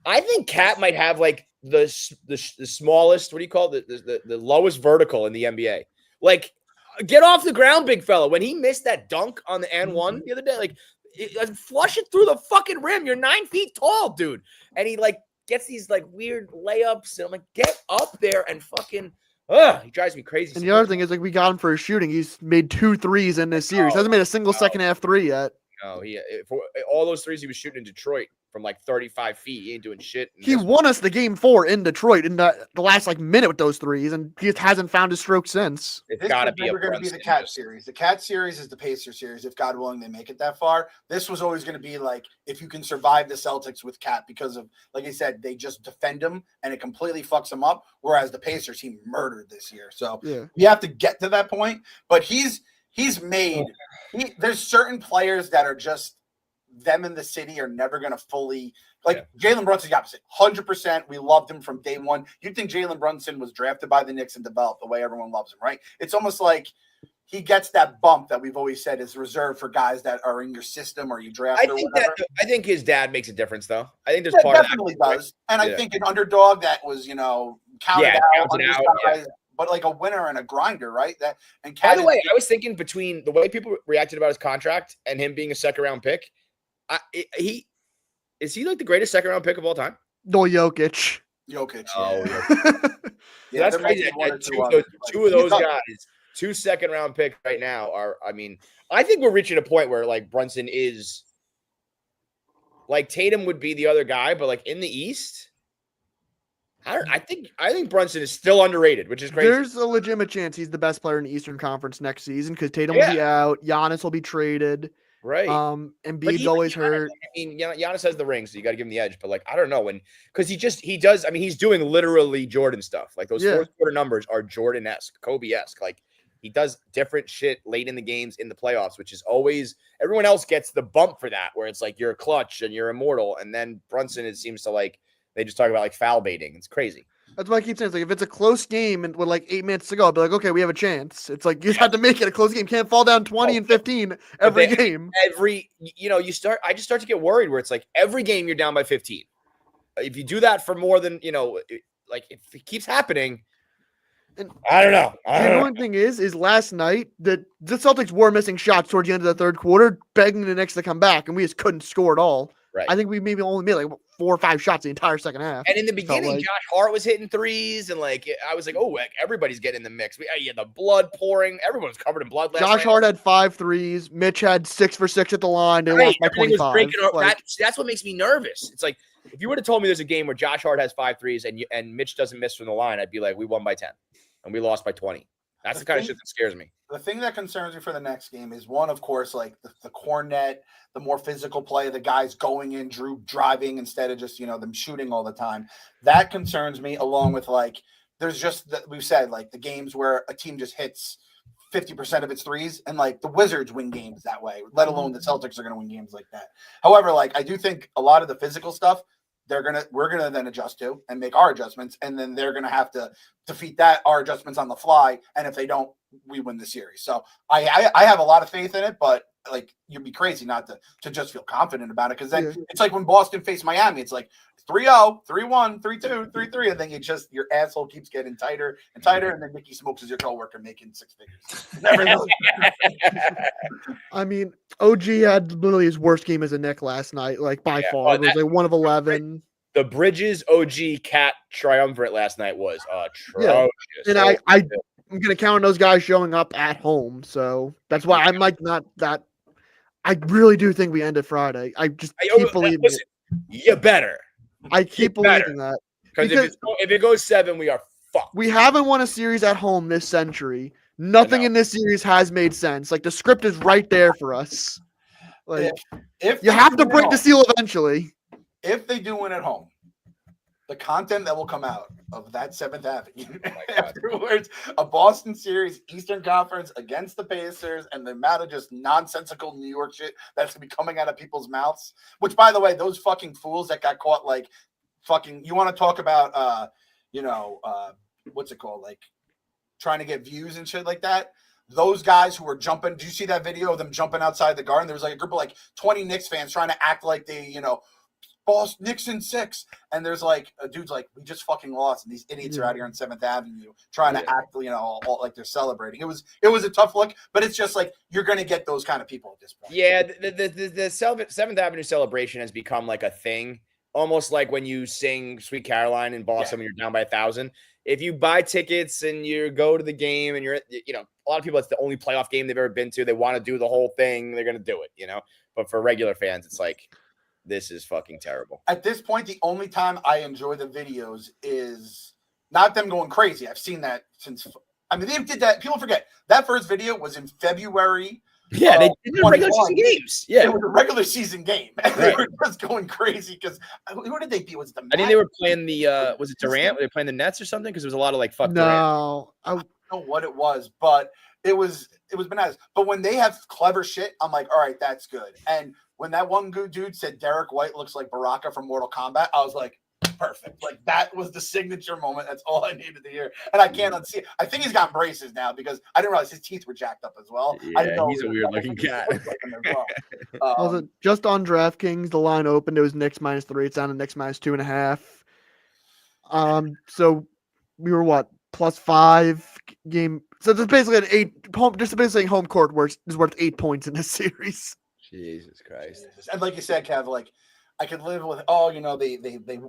I think Cat might have the smallest, what do you call it? The lowest vertical in the NBA. Get off the ground, big fella. When he missed that dunk on the N1 the other day, flush it through the fucking rim. You're 9 feet tall, dude. And he gets these weird layups, and I'm like, get up there and fucking. He drives me crazy. And the other thing is, we got him for his shooting. He's made 2 threes in this series. Hasn't made a single second half 3 yet. No, for all those threes he was shooting in Detroit from 35 feet. He ain't doing shit. He won us the game 4 in Detroit in the last minute with those threes, and he just hasn't found his stroke since. It's got to be going to be the Cat series. The Cat series is the Pacer series. If God willing, they make it that far. This was always going to be if you can survive the Celtics with Cat, because of, like I said, they just defend him and it completely fucks him up. Whereas the Pacers, he murdered this year. So we have to get to that point. But he's made. There's certain players that are just them in the city are never going to fully Jalen Brunson's the opposite. 100%. We loved him from day one. You'd think Jalen Brunson was drafted by the Knicks and developed the way everyone loves him, right? It's almost like he gets that bump that we've always said is reserved for guys that are in your system or you draft or whatever. I think his dad makes a difference, though. I think there's part definitely of that. Does. And I think an underdog that was, counted out. But a winner and a grinder, right? By the way, I was thinking between the way people reacted about his contract and him being a second-round pick, is he the greatest second-round pick of all time? No, Jokic. Jokic. Oh, yeah. That's crazy. Two of those guys, 2 second-round picks right now are. I mean, I think we're reaching a point where Brunson is Tatum would be the other guy, but in the East. I think Brunson is still underrated, which is crazy. There's a legitimate chance he's the best player in the Eastern Conference next season because Tatum will be out, Giannis will be traded, right? Embiid's always hurt. I mean, Giannis has the ring, so you got to give him the edge. But I don't know because he does. I mean, he's doing literally Jordan stuff. Those fourth quarter numbers are Jordan-esque, Kobe-esque. He does different shit late in the games in the playoffs, which is always everyone else gets the bump for that, where it's you're clutch and you're immortal, and then Brunson it seems to they just talk about foul baiting. It's crazy. That's why I keep saying if it's a close game and with 8 minutes to go, I'll be okay, we have a chance. It's you have to make it a close game. Can't fall down 20 and 15 every game. I just start to get worried where it's every game you're down by 15. If you do that for more than, if it keeps happening, and I don't know. The one thing is last night the Celtics were missing shots towards the end of the third quarter, begging the Knicks to come back, and we just couldn't score at all. Right. I think we maybe only made 4 or 5 shots the entire second half. And in the beginning, Josh Hart was hitting threes, and I was everybody's getting in the mix. You had the blood pouring. Everyone was covered in blood. Josh Hart had 5 threes. Mitch had 6 for 6 at the line. They lost by 25. That's what makes me nervous. It's if you would have told me there's a game where Josh Hart has 5 threes and Mitch doesn't miss from the line, I'd be we won by 10 and we lost by 20. That's the kind of shit that scares me. The thing that concerns me for the next game is one, of course, the Cornet, the more physical play, the guys going in, driving instead of just, them shooting all the time. That concerns me, along with there's just we've said the games where a team just hits 50% of its threes, and the Wizards win games that way, let alone the Celtics are going to win games like that. However, I do think a lot of the physical stuff, we're gonna then adjust to and make our adjustments, and then they're gonna have to defeat our adjustments on the fly. And if they don't, we win the series. So I have a lot of faith in it, but like you'd be crazy not to just feel confident about it, because then it's like when Boston faced Miami, it's like 3-0, 3-1, 3-2, 3-3, and then your asshole keeps getting tighter and tighter, and then Mickey Smokes is your coworker making six figures. Never know. I mean, OG had literally his worst game as a Knick last night, like by far. It was like 1 of 11. The Bridges OG Cat triumvirate last night was atrocious. And I'm gonna count on those guys showing up at home, so that's why I'm like not that. I really do think we end it Friday. I just keep believing it. You better. I keep believing that. Because if it goes 7, we are fucked. We haven't won a series at home this century. Nothing in this series has made sense. Like the script is right there for us. Like if you have to break the seal eventually. If they do win at home, the content that will come out of that 7th Avenue afterwards, a Boston series, Eastern Conference against the Pacers, and the amount of just nonsensical New York shit that's gonna be coming out of people's mouths. Which, by the way, those fucking fools that got caught, like fucking, you want to talk about, what's it called, like trying to get views and shit like that. Those guys who were jumping. Do you see that video of them jumping outside the Garden? There was like a group of like 20 Knicks fans trying to act like they, boss Knicks in 6, and there's like a dude's like, we just fucking lost, and these idiots are out here on 7th Avenue trying to act, all like they're celebrating. It was a tough look, but it's just like you're gonna get those kind of people at this point. Yeah, the 7th Avenue celebration has become like a thing, almost like when you sing "Sweet Caroline" in Boston when you're down by 1,000. If you buy tickets and you go to the game and you're, a lot of people, it's the only playoff game they've ever been to. They want to do the whole thing. They're gonna do it, But for regular fans, it's like, this is fucking terrible. At this point, the only time I enjoy the videos is not them going crazy. I've seen that since. I mean, they did that. People forget that first video was in February. Yeah, they did regular season games. Yeah, it was a regular season game. And they were just going crazy because who did they beat? Was it the? I think they were playing the. Was it Durant? Were they playing the Nets or something? Because there was a lot of like fuck. No, I don't know what it was, but it was bananas. But when they have clever shit, I'm like, all right, that's good. And when that one good dude said Derek White looks like Baraka from Mortal Kombat, I was like, perfect. Like that was the signature moment. That's all I needed to hear. And I can't unsee it. I think he's got braces now because I didn't realize his teeth were jacked up as well. Yeah, he's a weird looking cat. Also, just on DraftKings, the line opened. It was Knicks -3. It's down to Knicks -2.5. So we were what, +5 game. So it's basically an 8 home. Just basically home court is worth 8 points in this series. Jesus Christ. And like you said, Kev, like I could live with,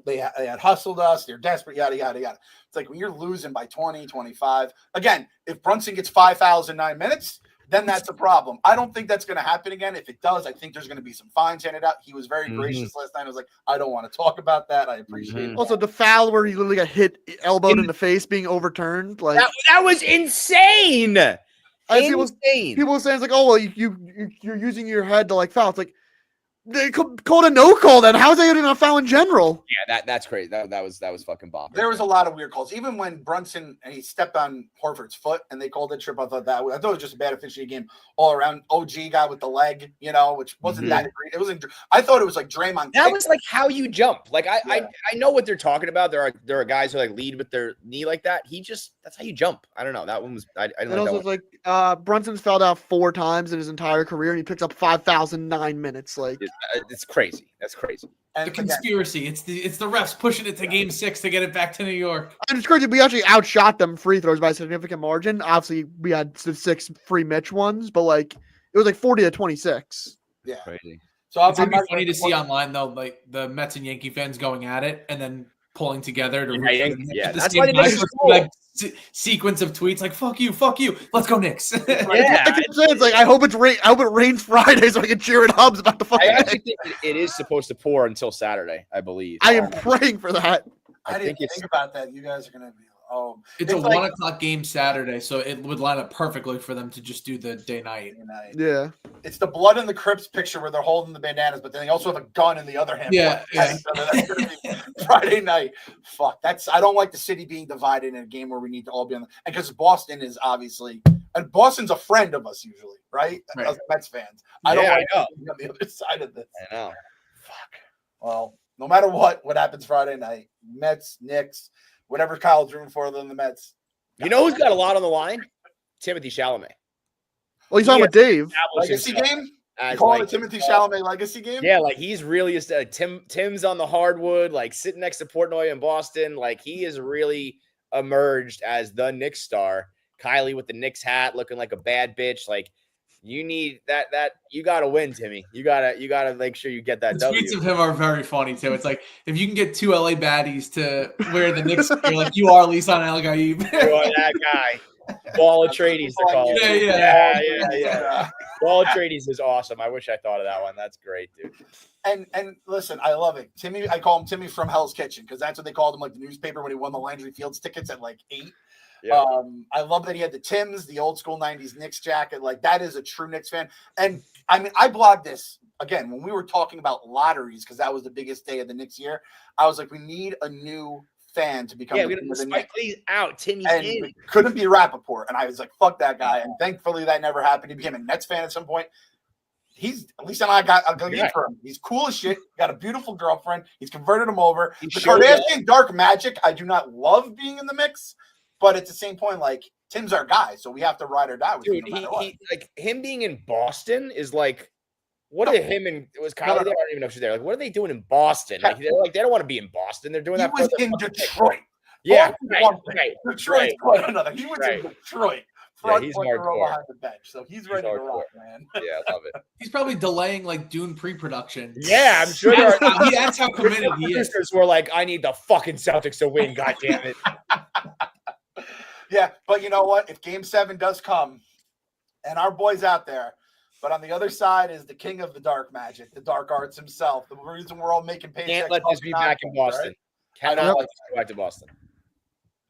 they had hustled us. They're desperate, yada, yada, yada. It's like when you're losing by 20, 25. Again, if Brunson gets 5 fouls in 9 minutes, then that's a problem. I don't think that's going to happen again. If it does, I think there's going to be some fines handed out. He was very gracious last night. I was like, I don't want to talk about that. I appreciate it. Also, the foul where he literally got hit, elbowed in the face, being overturned. Like that was insane. People were saying it's like, oh well, you're using your head to like foul. It's like they called a no call. Then how is that even a foul in general? Yeah, that's crazy. That was fucking bonkers. There was a lot of weird calls. Even when Brunson he stepped on Horford's foot and they called it trip, I thought it was just a bad officiating game all around. OG guy with the leg, which wasn't that great. It wasn't. I thought it was like Draymond. That was like how you jump. Like I know what they're talking about. There are guys who like lead with their knee like that. That's how you jump. I don't know. That one was. I didn't like that one. Like Brunson's fouled out 4 times in his entire career, and he picks up 5 fouls in 9 minutes. Like it's crazy. That's crazy. And the conspiracy. It's the refs pushing it to Game 6 to get it back to New York. And it's crazy. We actually outshot them free throws by a significant margin. Obviously, we had 6 free Mitch ones, but like it was like 40-26. Yeah, crazy. So it's gonna be funny to see online though, like the Mets and Yankee fans going at it and then pulling together to that's why they sequence of tweets like "fuck you, let's go Knicks." It's like I hope it rains Friday so I can cheer at Hubs about the fucking. I actually think it is supposed to pour until Saturday. I believe. I am praying for that. I didn't think about that. You guys are gonna be. It's a 1 o'clock game Saturday, so it would line up perfectly for them to just do the day-night. Yeah. It's the Blood and the Crips picture where they're holding the bandanas, but then they also have a gun in the other hand. Yeah. That's gonna be Friday night. Fuck. I don't like the city being divided in a game where we need to all be on and because Boston is obviously and Boston's a friend of us usually, right? Us Mets fans. I don't like being on the other side of this. I know. Fuck. Well, no matter what happens Friday night, Mets, Knicks, whatever Kyle's rooting for than the Mets. You know who's got a lot on the line? Timothy Chalamet. Well, he's talking with Dave. Legacy game? As You call it like, a Timothy Chalamet legacy game? Yeah, like he's really Tim's on the hardwood, like sitting next to Portnoy in Boston. Like he has really emerged as the Knicks star. Kylie with the Knicks hat, looking like a bad bitch. Like you need that. You got to win, Timmy. You gotta make sure you get that. The tweets of him are very funny too. It's like if you can get 2 LA baddies to wear the Knicks gear, like you are Lisan El Gaib. You are that guy. Ball of Tradies to call it. Yeah. Ball of Tradies is awesome. I wish I thought of that one. That's great, dude. And listen, I love it. Timmy, I call him Timmy from Hell's Kitchen because that's what they called him, like the newspaper when he won the Landry Fields tickets at like 8. Yeah. I love that he had the Tims, the old school 90s Knicks jacket. Like that is a true Knicks fan. And I mean, I blogged this again when we were talking about lotteries because that was the biggest day of the Knicks year. I was like, we need a new fan to become we're gonna Spike Lee out, Timmy and in. it couldn't be Rappaport. And I was like, fuck that guy. And thankfully that never happened. He became a Nets fan at some point. He's at least I got a good for him. He's cool as shit. Got a beautiful girlfriend. He's converted him over. The Kardashian dark magic. I do not love being in the mix, but at the same point, like Tim's our guy, so we have to ride or die with him. No matter what. Like him being in Boston is like. What are him and was Kylie there? I don't even know if she's there. Like, what are they doing in Boston? Like, they're like, they don't want to be in Boston. They're doing that. He was in Detroit. Yeah, right. Detroit's quite another. He was in Detroit. He's hardcore behind the bench, so he's ready to rock, man. Yeah, I love it. He's probably delaying like Dune pre-production. Yeah, I'm sure. That's how committed he is. Were like, I need the fucking Celtics to win. God damn it. Yeah, but you know what? If Game 7 does come, and our boys out there. But on the other side is the king of the dark magic, the dark arts himself. The reason we're all making paychecks. Can't let this be back in Boston. Right? Cannot let this go back to Boston.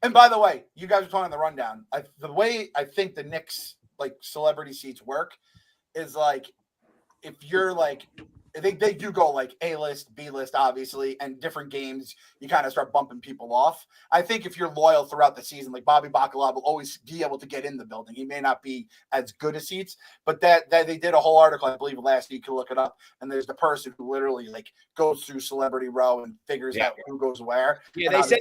And by the way, you guys were talking the rundown. The way I think the Knicks like celebrity seats work is like if you're like they do go like A list, B list, obviously, and different games you kind of start bumping people off. I think if you're loyal throughout the season, like Bobby Bacala will always be able to get in the building. He may not be as good as seats, but that they did a whole article, I believe, last week. You can look it up. And there's the person who literally like goes through Celebrity Row and figures out who goes where. Yeah, they said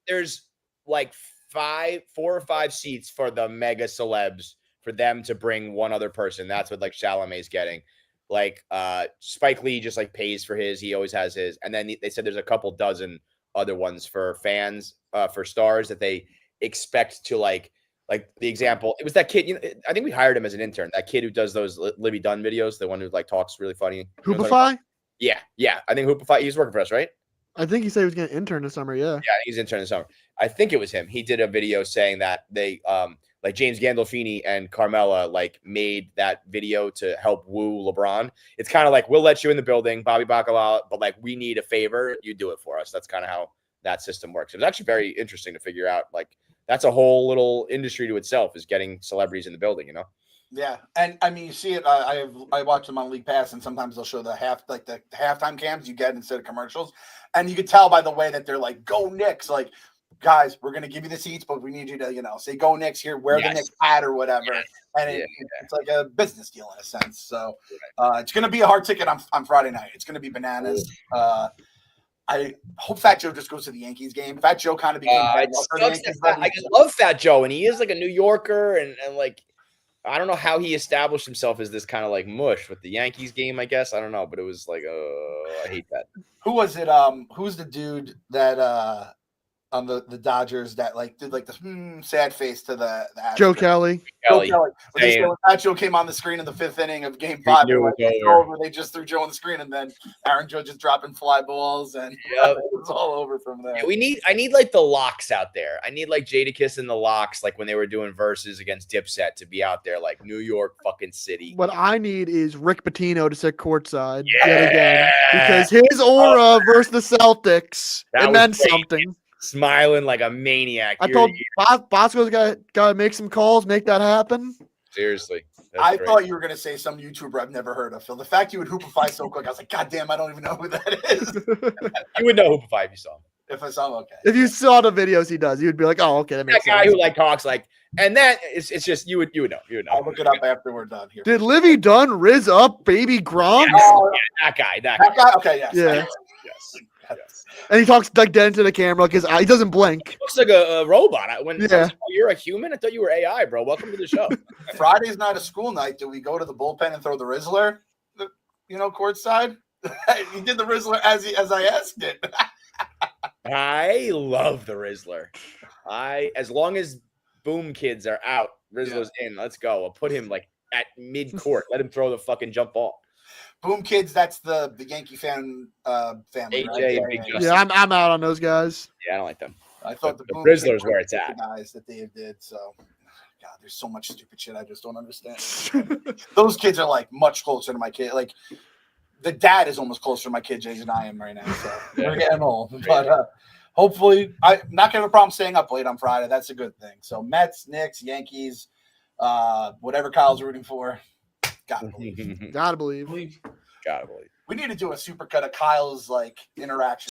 there's like 4 or 5 seats for the mega celebs for them to bring one other person. That's what like Chalamet's getting. Like Spike Lee just like pays for his. He always has his. And then they said there's a couple dozen other ones for fans, for stars that they expect to like the example. It was that kid. You know, I think we hired him as an intern. That kid who does those Libby Dunn videos. The one who like talks really funny. Hoopify? Yeah. I think Hoopify. He's working for us, right? I think he said he was going to intern this summer. Yeah. Yeah, I think he's intern this summer. I think it was him. He did a video saying that they like James Gandolfini and Carmella like made that video to help woo LeBron. It's kind of like, we'll let you in the building, Bobby Bacala, but like we need a favor. You do it for us. That's kind of how that system works. It was actually very interesting to figure out. Like that's a whole little industry to itself, is getting celebrities in the building, you know? Yeah. And I mean, you see it. I watch them on League Pass, and sometimes they'll show the halftime cams you get instead of commercials. And you can tell by the way that they're like, go Knicks. Like, guys, we're going to give you the seats, but we need you to, say go Knicks here, wear the Knicks hat or whatever. Yes. And it's like a business deal in a sense. So it's going to be a hard ticket on Friday night. It's going to be bananas. I hope Fat Joe just goes to the Yankees game. Fat Joe kind of became I love Fat Joe, and he is like a New Yorker, and like I don't know how he established himself as this kind of like mush with the Yankees game, I guess. I don't know, but it was like, I hate that. Who was it? Who's the dude that on the Dodgers that like did like the sad face to the Joe Kelly. When Fat Joe came on the screen in the 5th inning of Game 5, they just threw Joe on the screen, and then Aaron Judge just dropping fly balls, and it was all over from there. Yeah, I need like the locks out there. I need like Jadakiss and the locks, like when they were doing verses against Dipset, to be out there like New York fucking city. What I need is Rick Pitino to sit courtside yet again, because his aura versus the Celtics, it meant something. Smiling like a maniac. I told Bosco's got to make some calls, make that happen. Seriously. I thought you were going to say some YouTuber I've never heard of, Phil. The fact you would hoopify so quick, I was like, God damn, I don't even know who that is. You would know hoopify if you saw him. If I saw him, okay. If you saw the videos he does, you'd be like, oh, okay, that makes sense. That guy who like talks like, and that it's just you would know. I'll look it up after we're done here. Did Livy Dunn Riz up baby Gronk? Yes. Yeah, that guy. Okay, yes. Yeah. Yes. Yes. And he talks like dead into the camera because he doesn't blink. Looks like a robot. Yeah. You're a human. I thought you were AI, bro. Welcome to the show. Friday's not a school night. Do we go to the bullpen and throw the Rizzler? Courtside. He did the Rizzler as I asked it. I love the Rizzler. As long as Boom kids are out, Rizzler's in. Let's go. I'll put him like at mid court. Let him throw the fucking jump ball. Boom kids. That's the Yankee family. AJ right? and Big Justin. Yeah, I'm out on those guys. Yeah, I don't like them. I thought the The Boom Rizzler's kids were where it's the at. guys that they did. So, God, there's so much stupid shit I just don't understand. Those kids are like much closer to my kid. Like the dad is almost closer to my kid Jay than I am right now. So we're getting old. But hopefully, I'm not gonna have a problem staying up late on Friday. That's a good thing. So Mets, Knicks, Yankees, whatever Kyle's rooting for. Gotta believe. Gotta believe. Gotta believe. We need to do a supercut of Kyle's like interaction.